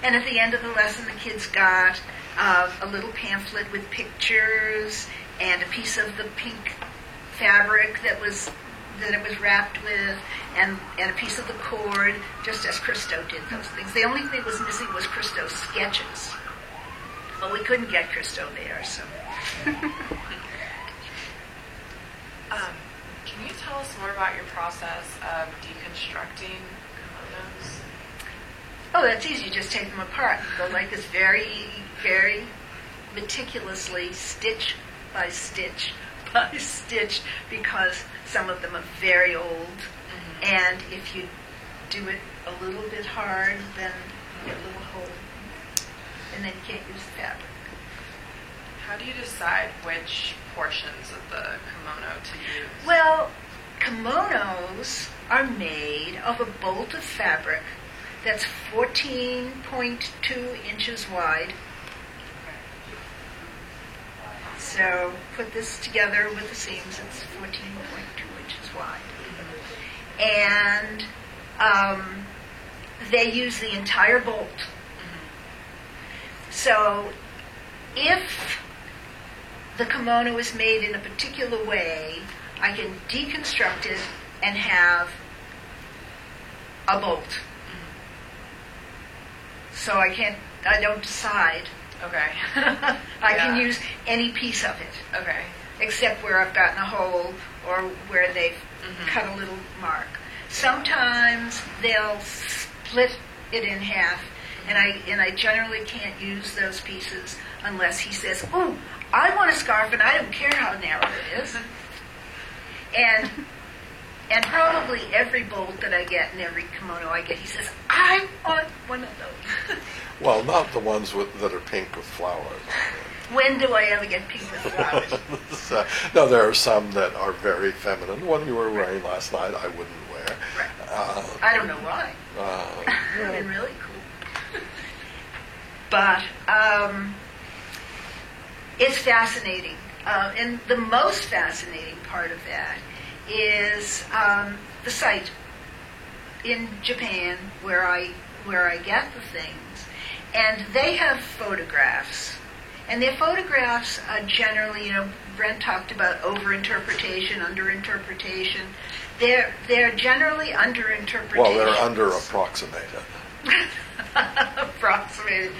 And at the end of the lesson, the kids got a little pamphlet with pictures and a piece of the pink fabric that it was wrapped with, and a piece of the cord, just as Christo did those things. The only thing that was missing was Christo's sketches. Well, we couldn't get Christo there, so. Can you tell us more about your process of deconstructing kimonos? Oh, that's easy. You just take them apart. Go like this very, very meticulously, stitch by stitch by stitch, because some of them are very old. Mm-hmm. And if you do it a little bit hard, then you get a little hole. And then you can't use the fabric. How do you decide which portions of the kimono to use? Well, kimonos are made of a bolt of fabric that's 14.2 inches wide. So put this together with the seams, it's 14.2 inches wide. And they use the entire bolt. So if the kimono is made in a particular way, I can deconstruct it and have a bolt. So I don't decide. Okay. I can use any piece of it. Okay. Except where I've gotten a hole or where they've cut a little mark. Sometimes they'll split it in half, and I generally can't use those pieces unless he says, "Oh, I want a scarf, and I don't care how narrow it is." And probably every bolt that I get and every kimono I get, he says, "I want one of those." Well, not the ones that are pink with flowers. When do I ever get pink with flowers? No, there are some that are very feminine. The one you were wearing last night, I wouldn't wear. Right. I don't know why. It would have been really cool. But it's fascinating. And the most fascinating part of that is the site in Japan where I get the things. And they have photographs. And their photographs are generally, Brent talked about over-interpretation, under-interpretation. They're generally under-interpretations. Well, they're under-approximated. Approximated.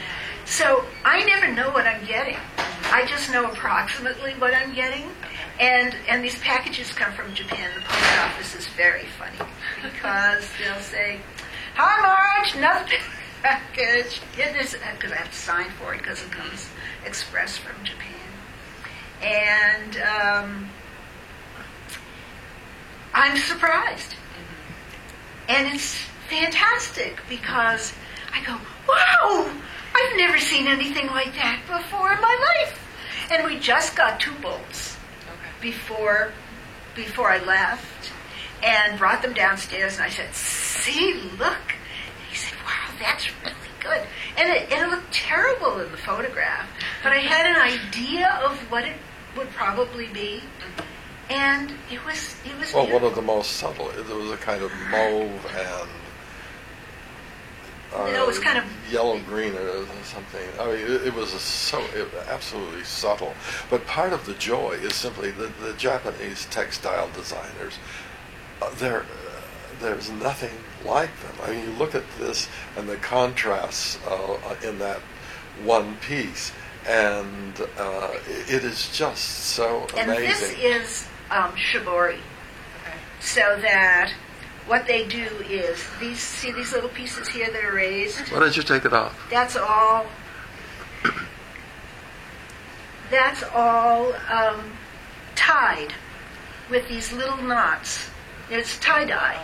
So I never know what I'm getting. I just know approximately what I'm getting. And these packages come from Japan. The post office is very funny because they'll say, "Hi, Marge, another package." It is, because I have to sign for it because it comes express from Japan. And I'm surprised. And it's fantastic because I go, "Wow, I've never seen anything like that before in my life." And we just got 2 bolts before I left and brought them downstairs, and I said, "See, look." And he said, "Wow, that's really good." And it looked terrible in the photograph, but I had an idea of what it would probably be, and it was well, beautiful. one of the most subtle. It was a kind of mauve and it was kind of yellow-green or something. I mean, it was absolutely subtle. But part of the joy is simply the Japanese textile designers. There's nothing like them. I mean, you look at this and the contrasts in that one piece, and it is just so amazing. And this is shibori. So that what they do is these little pieces here that are raised. Why don't you take it off? That's all. That's all tied with these little knots. It's tie-dye.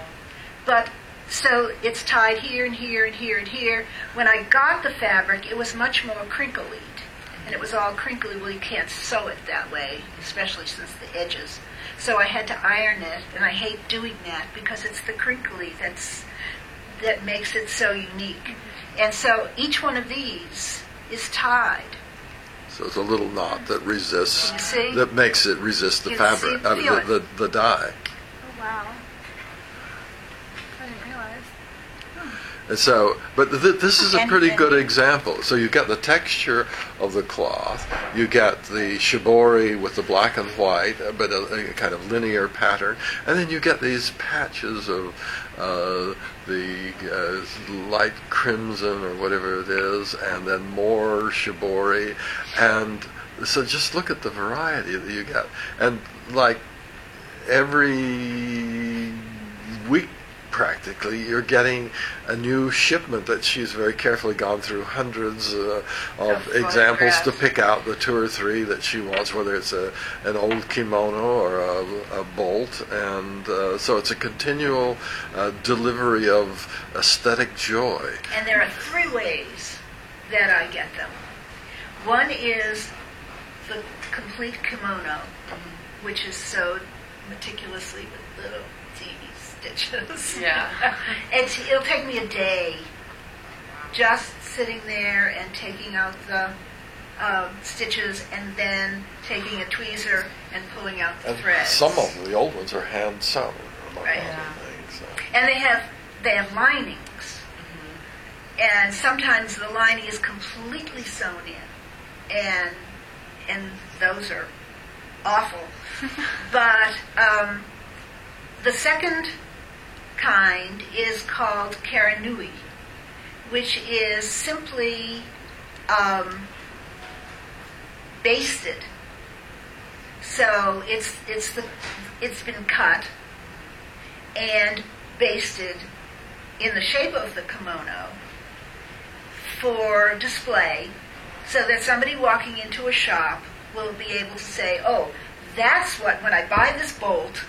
But so it's tied here and here and here and here. When I got the fabric, it was much more crinkly. And it was all crinkly. Well, you can't sew it that way, especially since the edges. So I had to iron it, and I hate doing that because it's the crinkly that makes it so unique. And so each one of these is tied. So it's a little knot that resists, You see? that makes it resist the You fabric, see, feel it. the dye. Oh, wow. I didn't realize. And so, but this is a And- pretty good example. So you get the texture of the cloth, you get the shibori with the black and white, but a kind of linear pattern, and then you get these patches of the light crimson or whatever it is, and then more shibori, and so just look at the variety that you get. And like every week, practically, you're getting a new shipment that she's very carefully gone through hundreds of examples to pick out the 2 or 3 that she wants, whether it's an old kimono or a bolt, and so it's a continual delivery of aesthetic joy. And there are 3 ways that I get them. One is the complete kimono, which is sewed meticulously with little teeny stitches. Yeah. It'll take me a day just sitting there and taking out the stitches and then taking a tweezer and pulling out the And threads. some of them, the old ones, are hand sewn, among Right. other things. So. And they have linings. And sometimes the lining is completely sewn in. And those are awful. But the second kind is called karanui, which is simply basted. So it's been cut and basted in the shape of the kimono for display, so that somebody walking into a shop will be able to say, oh, that's what, when I buy this bolt,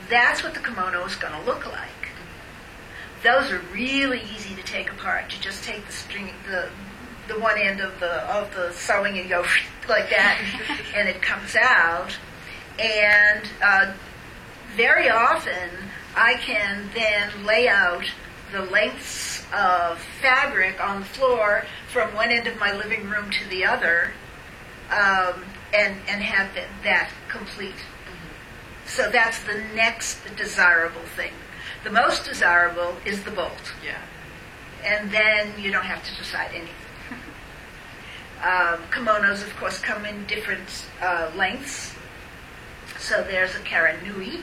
that's what the kimono is going to look like. Those are really easy to take apart. You just take the string, the one end of the sewing and go like that, and it comes out. And very often I can then lay out the lengths of fabric on the floor from one end of my living room to the other, and have that complete. So that's the next desirable thing. The most desirable is the bolt. Yeah. And then you don't have to decide anything. Kimonos, of course, come in different lengths. So there's a karanui,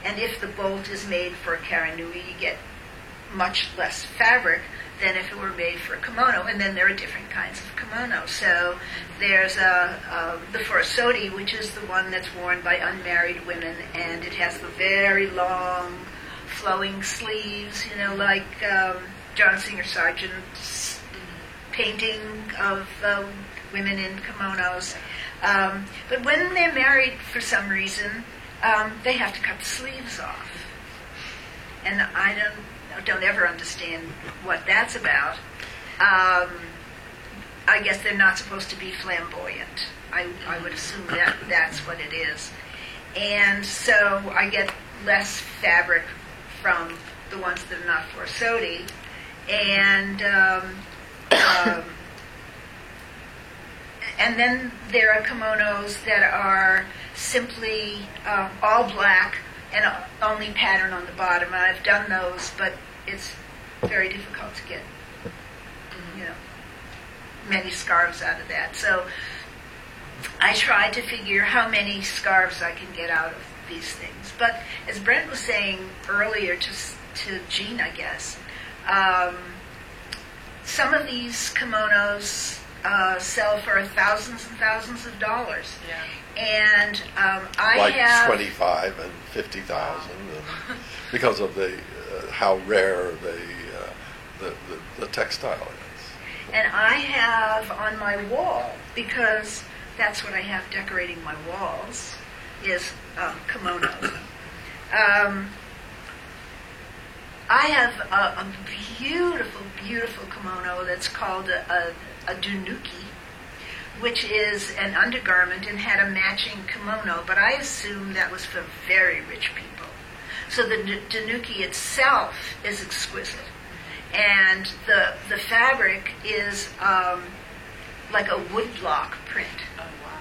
and if the bolt is made for a karanui, you get much less fabric than if it were made for a kimono. And then there are different kinds of kimono. So there's the furosodi, which is the one that's worn by unmarried women, and it has the very long, flowing sleeves, like John Singer Sargent's painting of women in kimonos. But when they're married, for some reason, they have to cut the sleeves off. And I don't ever understand what that's about. I guess they're not supposed to be flamboyant. I would assume that's what it is. And so I get less fabric from the ones that are not furosodi. And then there are kimonos that are simply all black and only pattern on the bottom. And I've done those, but it's very difficult to get, many scarves out of that. So I tried to figure how many scarves I can get out of these things. But as Brent was saying earlier to Jean, I guess, some of these kimonos sell for thousands and thousands of dollars. Yeah. And I like have 25 and 50,000, because of the how rare the textile is. And I have on my wall, because that's what I have decorating my walls, is kimonos. I have a beautiful, beautiful kimono that's called a dunuki, which is an undergarment and had a matching kimono, but I assume that was for very rich people. So the dunuki itself is exquisite. And the fabric is like a woodblock print. Oh, wow.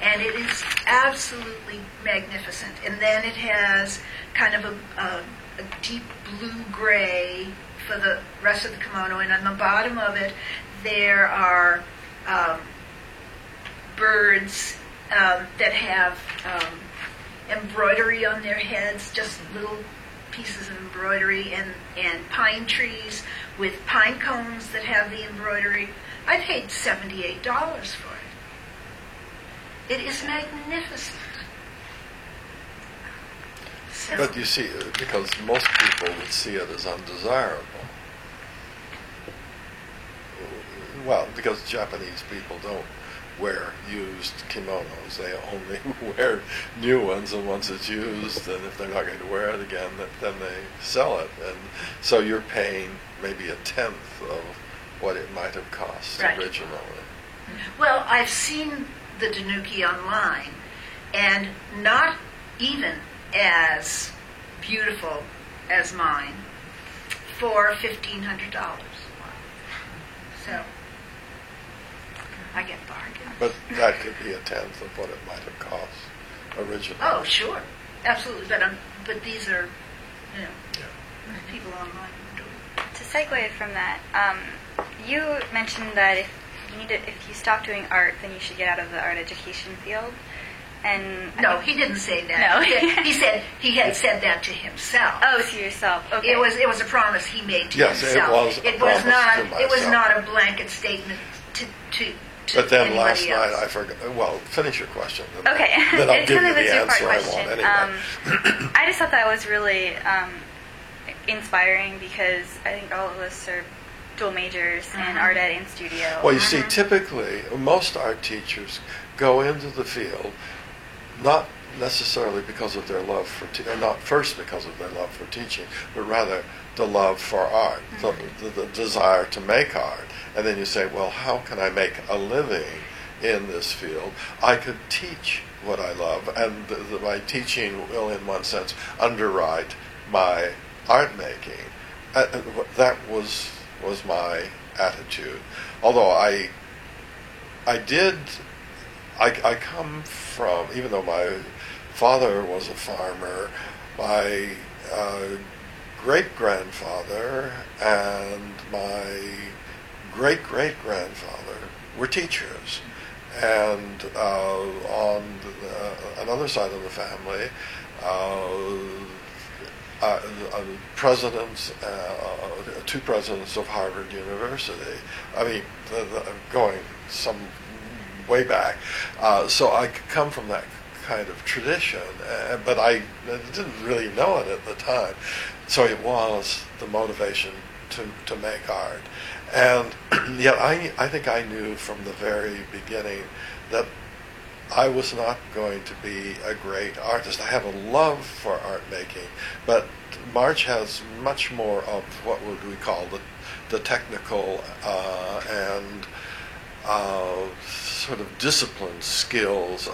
And it is absolutely magnificent. And then it has kind of a deep blue-gray for the rest of the kimono. And on the bottom of it, there are birds that have embroidery on their heads, just little pieces of embroidery, and pine trees with pine cones that have the embroidery. I paid $78 for it. It is magnificent. So, But you see, because most people would see it as undesirable. Well, because Japanese people don't wear used kimonos. They only wear new ones, and once it's used, and if they're not going to wear it again, then they sell it. And so you're paying maybe a tenth of what it might have cost Right. originally. well, I've seen the Danuki online, and not even as beautiful as mine, for $1,500. So I get bargains. But that could be a tenth of what it might have cost originally. Oh, sure, absolutely. But these are, Yeah. people online who do it. To segue from that, you mentioned that if you stop doing art, then you should get out of the art education field. And No, he didn't say that. No. He said he had said that to himself. Oh, to yourself. Okay. It was a promise he made to Yes, himself. it was a promise to It was myself. not a blanket statement to But then anybody last night else. I forgot. Well, finish your question. Okay. Then I'll It's give kind you of a the two-part answer I question. want anyway. I just thought that was really inspiring because I think all of us are dual majors in art ed and studio. Well, you see, typically, most art teachers go into the field not necessarily because of their love for not first because of their love for teaching, but rather the love for art, the desire to make art. And then you say, well, how can I make a living in this field? I could teach what I love, and my teaching will, in one sense, underwrite my art making. That was my attitude. Although I come from, even though my father was a farmer, my great-grandfather and my great-great-grandfather were teachers. And on another side of the family, two presidents of Harvard University. I mean, going some way back. So I come from that kind of tradition, but I didn't really know it at the time. So it was the motivation to make art. And yet I think I knew from the very beginning that I was not going to be a great artist. I have a love for art making, but March has much more of what would we call the technical and sort of disciplined skills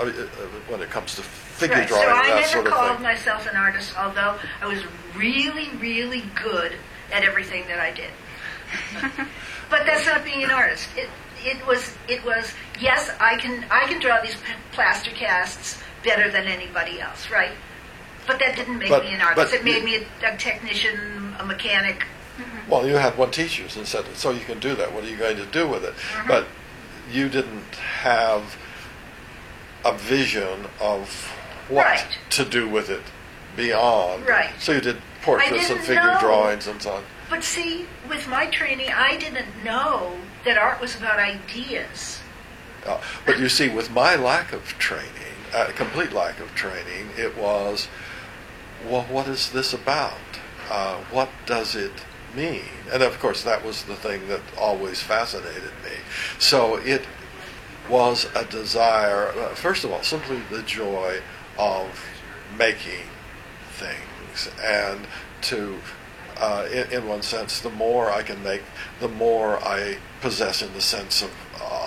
when it comes to figure Right. drawing So and I that never sort of called thing. myself an artist, although I was really, really good at everything that I did. But that's not being an artist. It was yes, I can draw these plaster casts better than anybody else, right? But that didn't make me an artist. It made me a technician, a mechanic. Well, you had one teacher and said, so you can do that. What are you going to do with it? But you didn't have a vision of what Right. to do with it beyond. Right. So you did portraits and didn't figure know. drawings and so on. But see, with my training, I didn't know that art was about ideas. But you see, with my lack of training, complete lack of training, it was, well, what is this about? What does it mean? And of course, that was the thing that always fascinated me. So it was a desire, first of all, simply the joy of making things, and to in one sense, the more I can make, the more I possess in the sense of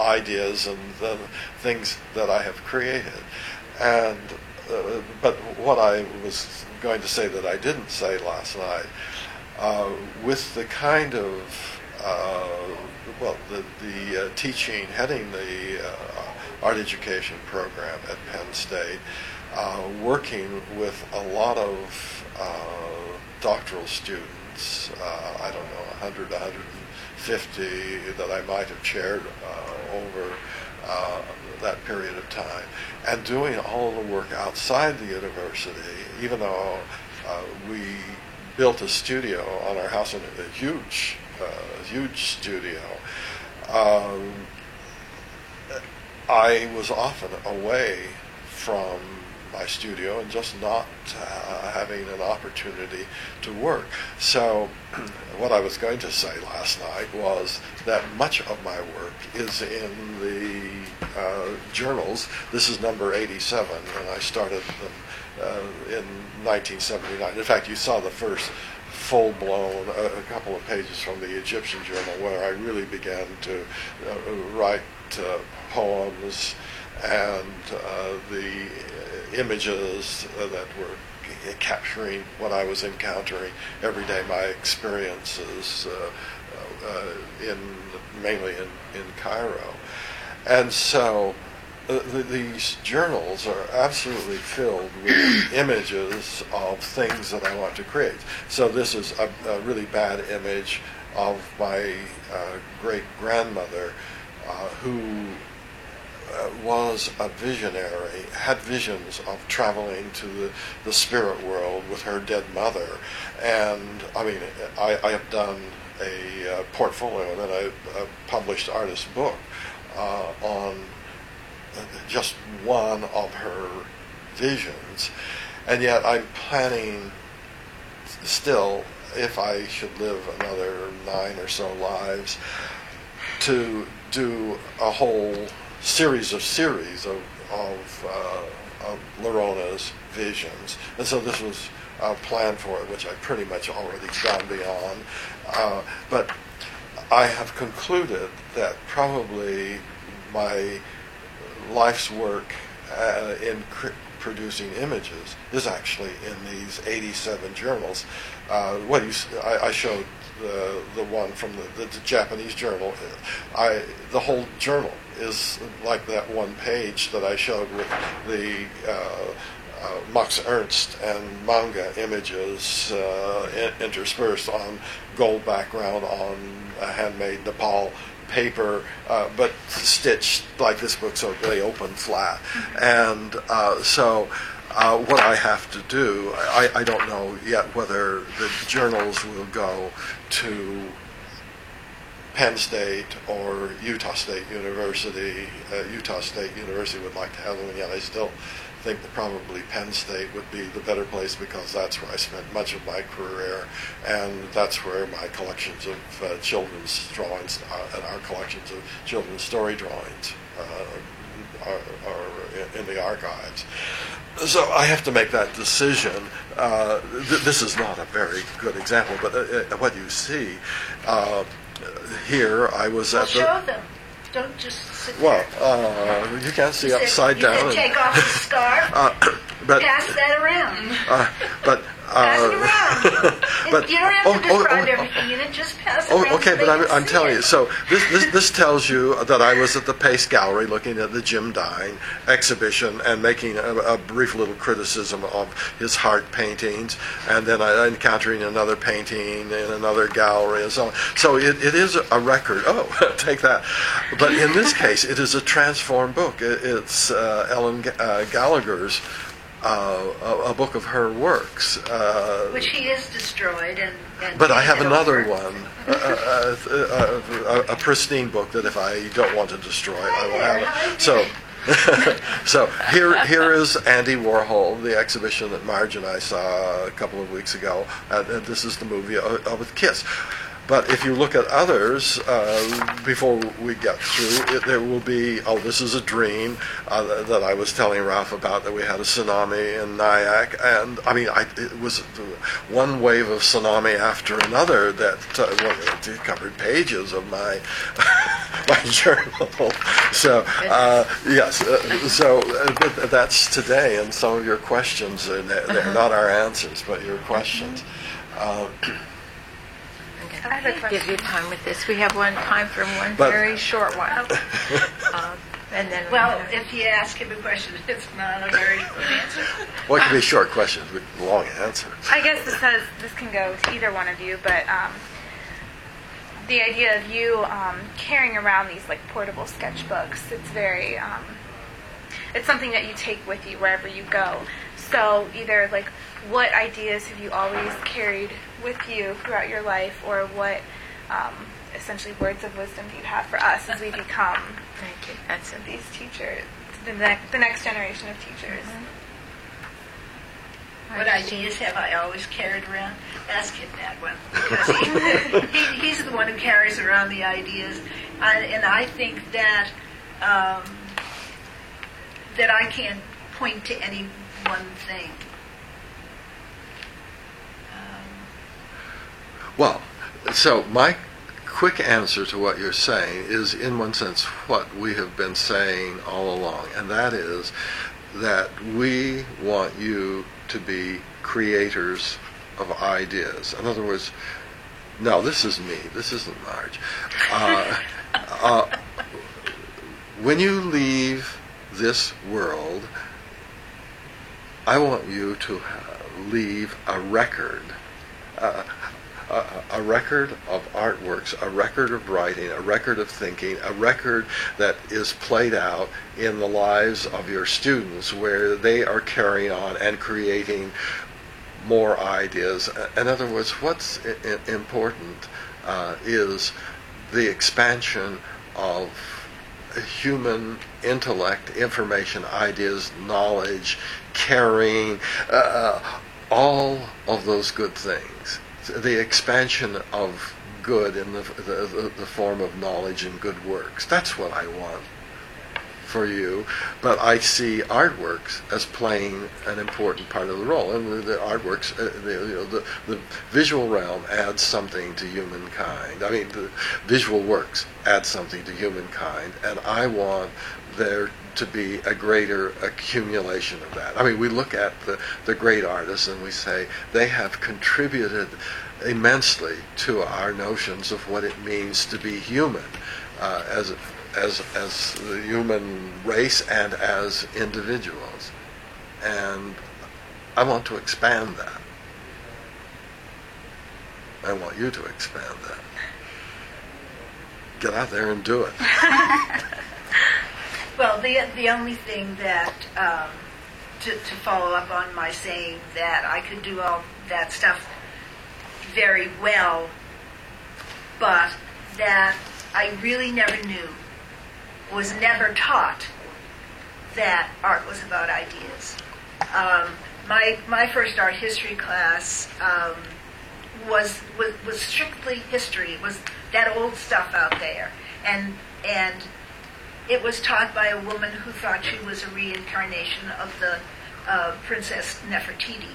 ideas and the things that I have created. And but what I was going to say that I didn't say last night, with the kind of the teaching, heading the art education program at Penn State, working with a lot of doctoral students, I don't know, 100, 150 that I might have chaired over that period of time, and doing all the work outside the university, even though we built a studio on our house, in a huge studio. I was often away from my studio and just not having an opportunity to work. So what I was going to say last night was that much of my work is in the journals. This is number 87, and I started them in 1979. In fact, you saw the first full-blown, a couple of pages from the Egyptian Journal, where I really began to write poems and the images that were capturing what I was encountering every day, my experiences mainly in Cairo. And so these journals are absolutely filled with images of things that I want to create. So this is a really bad image of my great-grandmother who was a visionary, had visions of traveling to the spirit world with her dead mother. And I mean, I have done a portfolio and then a published artist book on just one of her visions. And yet I'm planning still, if I should live another 9 or so lives, to do a whole series of Larona's visions. And so this was a plan for it, which I pretty much already gone beyond. But I have concluded that probably my life's work in producing images is actually in these 87 journals. I showed the one from the Japanese journal. The whole journal is like that one page that I showed with the Max Ernst and manga images interspersed on gold background on a handmade Nepal paper, but stitched like this book, so they open flat. And so what I have to do, I don't know yet whether the journals will go to Penn State or Utah State University. Utah State University would like to have them, and yet I still think that probably Penn State would be the better place because that's where I spent much of my career, and that's where my collections of children's drawings and our collections of children's story drawings are in the archives. So I have to make that decision. This is not a very good example, but what you see here, I was at the... Show them. Don't just sit there. Well, you can't see upside down. You can take off the scarf, pass that around. Pass it around. But you don't have to describe everything in it, just pass it around. Okay, but I'm telling you, so this tells you that I was at the Pace Gallery looking at the Jim Dine exhibition and making a brief little criticism of his heart paintings, and then encountering another painting in another gallery and so on. So it is a record. Oh, take that. But in this case, it is a transformed book. It's Ellen Gallagher's a book of her works, which he has destroyed, but I have another one, a pristine book that if I don't want to destroy, I will have it. So here is Andy Warhol, the exhibition that Marge and I saw a couple of weeks ago. This is the movie with Kiss. But if you look at others, before we get through, there will be, this is a dream that I was telling Ralph about, that we had a tsunami in Nyack. And, I mean, it was one wave of tsunami after another that covered pages of my my journal. So, yes, so that's today, and some of your questions, they're not our answers, but your questions. I have a question. Give you time with this. We have time for one very short one. And then if you ask him a question, it's not a very short answer. Well, it can be short questions with long answers. I guess this can go to either one of you, but the idea of you carrying around these like portable sketchbooks, it's very, it's something that you take with you wherever you go. So either like, what ideas have you always carried with you throughout your life, or what essentially words of wisdom do you have for us as we become these teachers, the next generation of teachers? Mm-hmm. What ideas have I always carried around? Ask him that one, because he's the one who carries around the ideas, and I think that that I can't point to any one thing. Well, so my quick answer to what you're saying is, in one sense, what we have been saying all along, and that is that we want you to be creators of ideas. In other words, no, this is me. This isn't Marge. When you leave this world, I want you to leave a record. a record of artworks, a record of writing, a record of thinking, a record that is played out in the lives of your students, where they are carrying on and creating more ideas. In other words, what's important is the expansion of human intellect, information, ideas, knowledge, caring, all of those good things. The expansion of good in the form of knowledge and good works. That's what I want for you. But I see artworks as playing an important part of the role. And the artworks, the visual realm adds something to humankind. I mean, the visual works add something to humankind. And I want there to be a greater accumulation of that. I mean, we look at the great artists and we say they have contributed immensely to our notions of what it means to be human as the human race and as individuals. And I want to expand that. I want you to expand that. Get out there and do it. Well, the only thing that, to follow up on my saying that I could do all that stuff very well, but that I really never knew, was never taught, that art was about ideas. My first art history class was strictly history. It was that old stuff out there, and it was taught by a woman who thought she was a reincarnation of the Princess Nefertiti.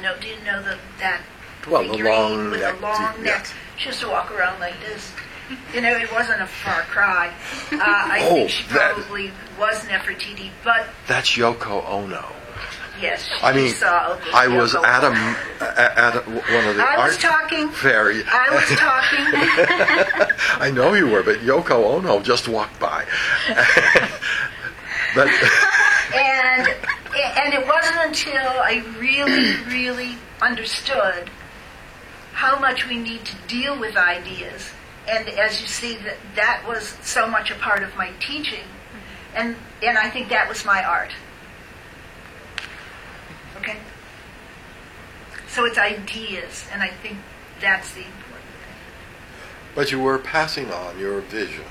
Do you know that well, the long with neck, a long neck? yes. She used to walk around like this. It wasn't a far cry. I think she probably was Nefertiti, but that's Yoko Ono. yes, I mean, saw I was Yoko at Ono. one of the I was art talking. fair. I was talking. I know you were, but Yoko Ono just walked by. But and it wasn't until I really, really understood how much we need to deal with ideas, and as you see, that was so much a part of my teaching, and I think that was my art. Okay? So it's ideas, and I think that's the important thing. But you were passing on your vision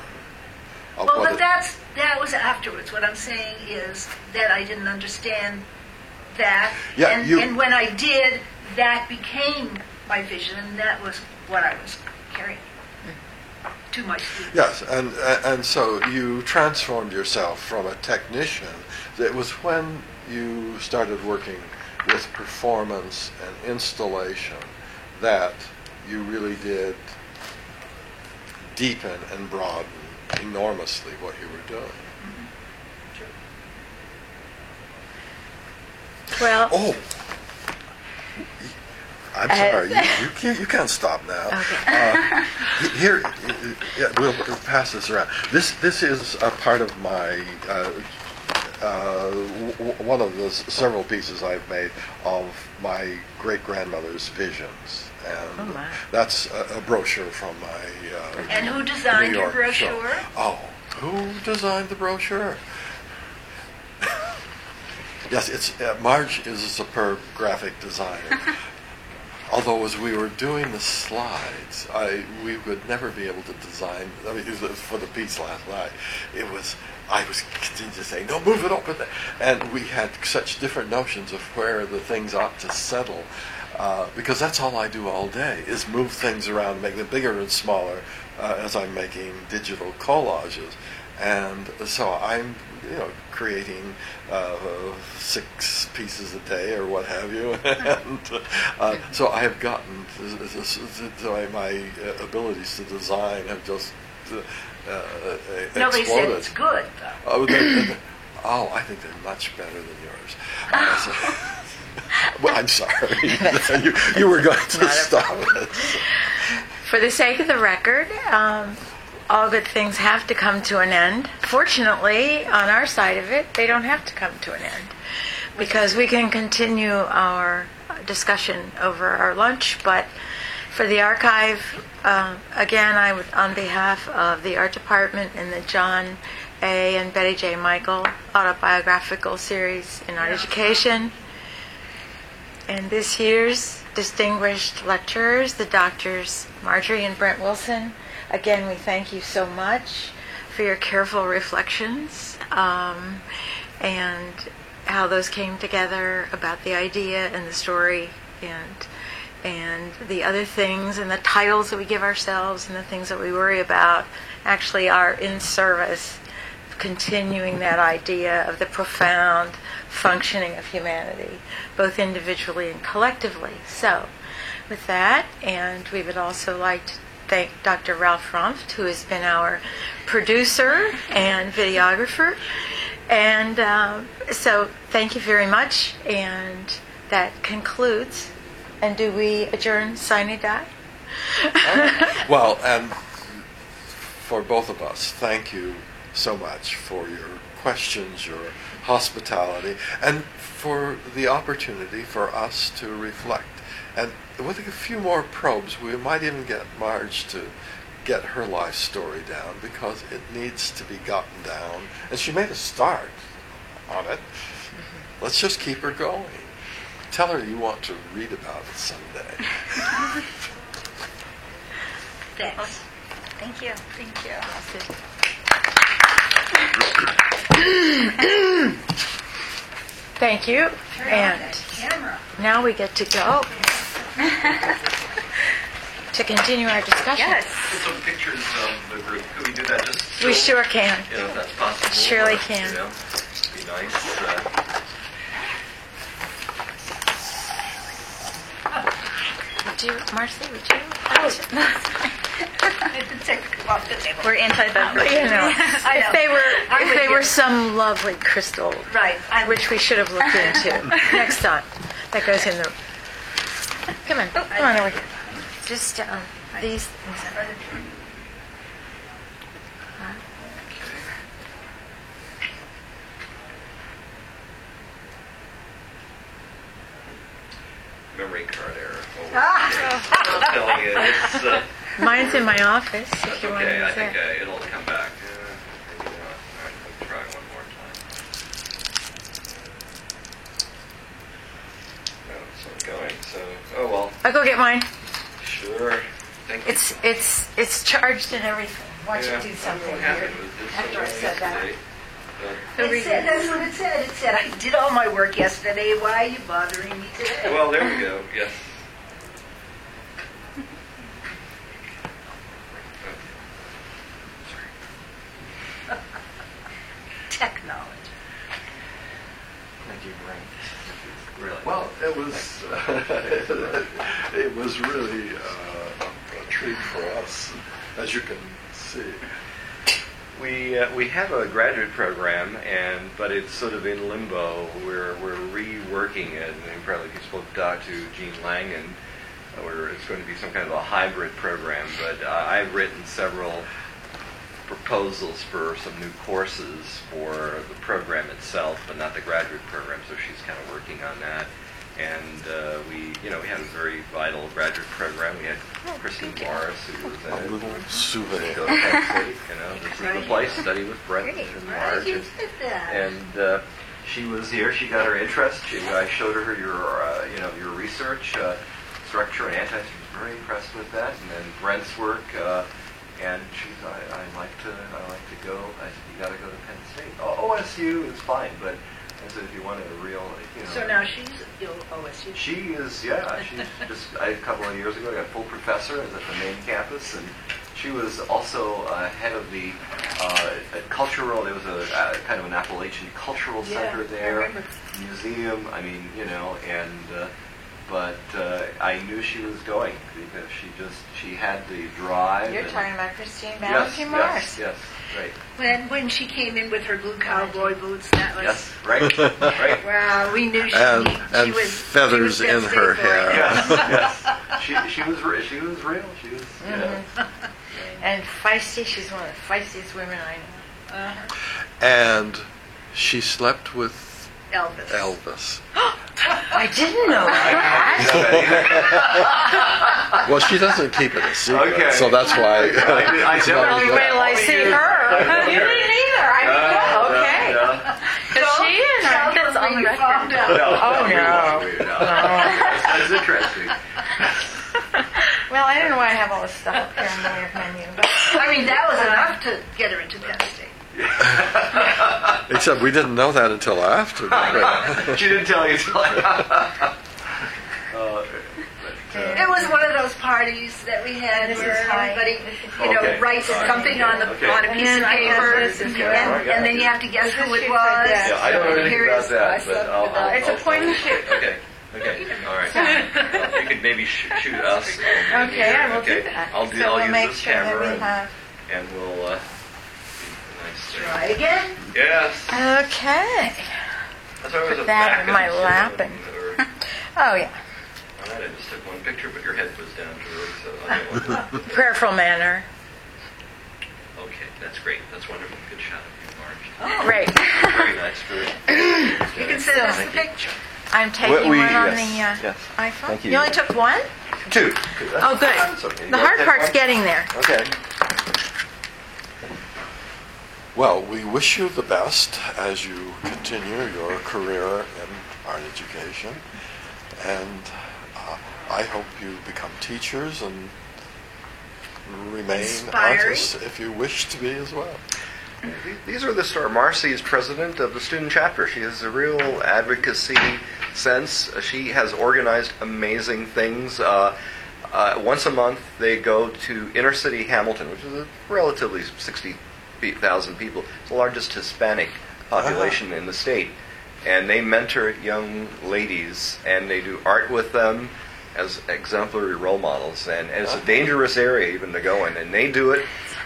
of Well, what but that was afterwards. What I'm saying is that I didn't understand that, Yeah, and when I did, that became my vision, and that was what I was carrying to my students. Yes, and so you transformed yourself from a technician. It was when you started working with performance and installation that you really did deepen and broaden enormously what you were doing. Well, Oh, I'm sorry. You can't stop now. Okay. Here, we'll pass this around. This is a part of my one of the several pieces I've made of my great grandmother's visions, and that's a brochure from my. And who designed New your York brochure? show. Oh, who designed the brochure? Yes, it's Marge is a superb graphic designer. Although as we were doing the slides, we would never be able to design. I mean, for the piece last night, I was continuing to say, no, move it up, and we had such different notions of where the things ought to settle, because that's all I do all day is move things around, make them bigger and smaller as I'm making digital collages, and so I'm creating 6 pieces a day or what have you, and so I have gotten my abilities to design have just Nobody said exploded. it's good, though. I think they're much better than yours. Well, I'm sorry. you were going to stop it. for the sake of the record, all good things have to come to an end. Fortunately, on our side of it, they don't have to come to an end, because we can continue our discussion over our lunch. But for the archive, again, I would, on behalf of the art department and the John A. and Betty J. Michael autobiographical series in art education, and this year's distinguished lecturers, the doctors Marjorie and Brent Wilson, again, we thank you so much for your careful reflections and how those came together about the idea and the story and the other things and the titles that we give ourselves and the things that we worry about actually are in service of continuing that idea of the profound functioning of humanity, both individually and collectively. So, with that, and we would also like to thank Dr. Ralph Rumpft, who has been our producer and videographer. And so thank you very much. And that concludes. And do we adjourn sine die? Well, and for both of us, thank you so much for your questions, your hospitality, and for the opportunity for us to reflect. And with a few more probes, we might even get Marge to get her life story down, because it needs to be gotten down. And she made a start on it. Let's just keep her going. Tell her you want to read about it someday. Thanks. Thank you. Thank you. Thank you. Turn on And that camera. now we get to go to continue our discussion. Yes. Some pictures of the group. Could we do that just We sure can. if that's possible? Surely can. You know, be nice. Would you, Marcy, would you? Take them off the table. We're anti-beverage. You know, I know. if they were, I'm if with they you. were some lovely crystal, Right. which we should have looked into next time. That goes in the. Come on over here. Just these things. Memory card error. I'm telling you, it's Mine's in my office. If you want to okay. I use think it. it'll come back. Maybe not. All right, let's try one more time. No, it's not going. So, oh well. I'll go get mine. Sure. Thank you. It's charged and everything. Watch Yeah, it do I don't something know what here. happened with this After I one said that. yesterday, It said, that's what it said. It said, I did all my work yesterday. Why are you bothering me today? Well, there we go. Yes. Technology. Thank you, Brent. Really. Well, it was it was really a treat for us, as you can see. We have a graduate program, but it's sort of in limbo. We're reworking it, and you probably spoke to Jean Langen, where it's going to be some kind of a hybrid program. But I've written several proposals for some new courses for the program itself, but not the graduate program. So she's kind of working on that. And we had a very vital graduate program. We had Kristen Morris, who was A in little it. souvenir. Go to Penn State, this is the place. Study with Brent Great. and Right, Marge. you did that. And she was here. She got her interest. I showed her your research structure and anti. She was very impressed with that. And then Brent's work. And she's, I like to go. I said, you got to go to Penn State. OSU is fine, but I said, if you want a real, So now she's at OSU. she is, yeah. She's just a couple of years ago, got a full professor at the main campus, and she was also head of the cultural. There was a kind of an Appalachian cultural center there, remember. museum. I mean, but I knew she was going because she had the drive. You're and- talking about Christine yes, Valentin Morris. yes, right. When she came in with her blue cowboy boots, that was. Yes, right, right. Wow, we knew she And was feathers she was in her Penn State boy. hair. Yes. She was real. She was And feisty. She's one of the feistiest women I know. And she slept with Elvis. Elvis. I didn't know that. Well, she doesn't keep it a secret, Okay. so that's why. I it's don't not know. good. Wait till I see her. You didn't either. I mean, okay. But she and I. That's on the record. Oh, no. That's interesting. Well, I don't know why I have all this stuff up here in the way of menu. But I mean, that was enough to get her into Penn State. Except we didn't know that until after. She didn't tell you. It was one of those parties that we had This where is high. everybody, Okay. writes something on a piece of And I have paper, this as well. and then you have to guess who it was. Yeah, I don't know anything Here about is that, my but son I'll, with the- It's a point and shoot. Okay. All right. You could maybe shoot us. Okay, I will do that. I'll So we'll use make this sure that camera we have. and we'll. Nice thing. Try again. Yes. Okay. That's why it was Put a that back in my of the lap phone, and- or- Oh, yeah. I just took one picture, but your head was down to it, so I didn't want to. Prayerful manner. Okay, that's great. That's wonderful. Good shot of you, Great. Marge. Very nice. You can send us the picture. I'm taking We- one on yes, the yes. iPhone. Thank you. You only took one? Two. Oh, good. That's okay. The hard part's getting there. Okay. Well, we wish you the best as you continue your career in art education, and I hope you become teachers and remain Inspiring. artists if you wish to be as well. These are the story. Marcy is president of the student chapter. She has a real advocacy sense. She has organized amazing things. Once a month, they go to inner city Hamilton, which is a relatively 60,000 people. It's the largest Hispanic population in the state. And they mentor young ladies, and they do art with them as exemplary role models. And it's a dangerous area even to go in, and they do it.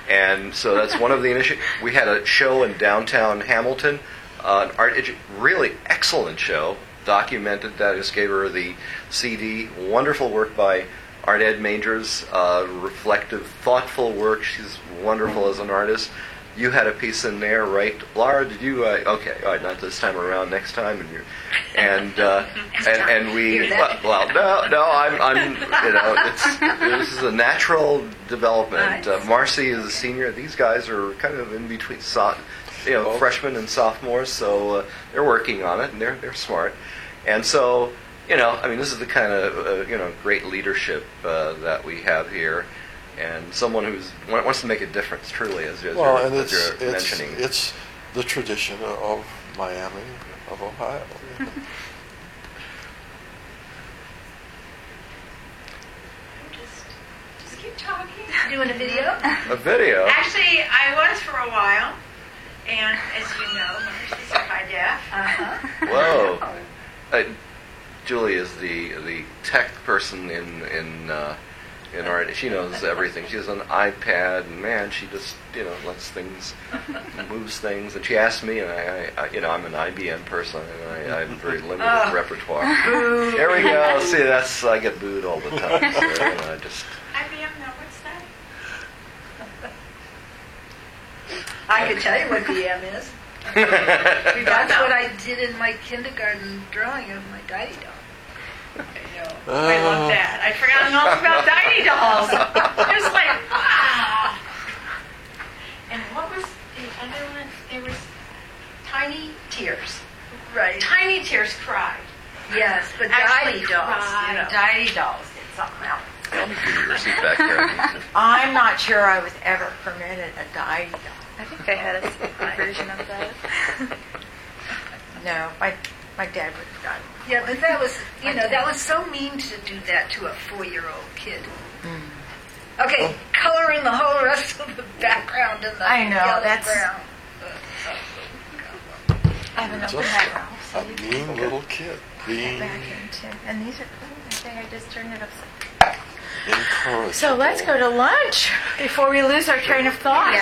And so that's one of the initiatives. We had a show in downtown Hamilton, an really excellent show, documented that. I just gave her the CD. Wonderful work by art ed majors, reflective, thoughtful work. She's wonderful as an artist. You had a piece in there, right, Laura? Did you? Okay, all right, not this time around. Next time, and we. Well, no, I'm. This is a natural development. Marcy is a senior. These guys are kind of in between, freshmen and sophomores. So they're working on it, and they're smart. And so, this is the kind of great leadership that we have here. And someone who wants to make a difference, truly, as you're mentioning. It's the tradition of Miami, of Ohio. Just keep talking. Doing a video? A video? Actually, I was for a while. And as you know, Marcy's a high def. Whoa. Julie is the tech person in art. She knows everything. She has an iPad, and man, she just lets things, moves things. And she asked me, and I'm an IBM person, and I have very limited repertoire. There we go. See, I get booed all the time. So, I just. IBM, no, what's that? I can tell you what BM is. That's what I did in my kindergarten drawing of my Didi doll. I love that. I'd forgotten all about Didi dolls. It was like, wow. And what was the other one? There was Tiny Tears. Right. Tiny Tears cried. Yes, but Actually Didi dolls. cried. Didi dolls did something else. Let me give you your seat back there. I'm not sure I was ever permitted a Didi doll. I think I had a version of that. No, my dad would have done. Yeah, but that was, that was so mean to do that to a 4-year-old kid. Okay, coloring the whole rest of the background in the I know, yellow that's- brown. I haven't opened that now. A mean little kid being Back into, and these are cool. I think I just turned it upside. encouraged. So let's go to lunch before we lose our train of thought.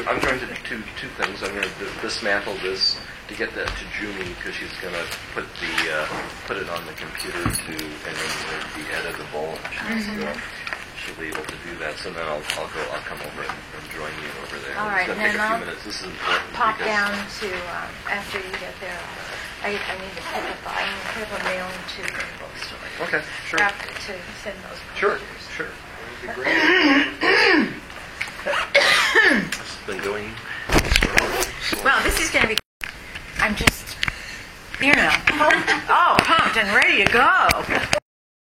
I'm going to do two things. I'm going to dismantle this to get that to Jumi, because she's going to put it on the computer and then be editable. She'll be able to do that. So then I'll come over and join you over there. All right, It's and going to take then a few I'll minutes. This is important. Pop because- down to after you get there. I need to pick up. I have a mailing to the bookstore. Okay, sure. To send those. Sure, posters. sure. That would be great. It's been going. Well, this is going to be. I'm just, pumped and ready to go.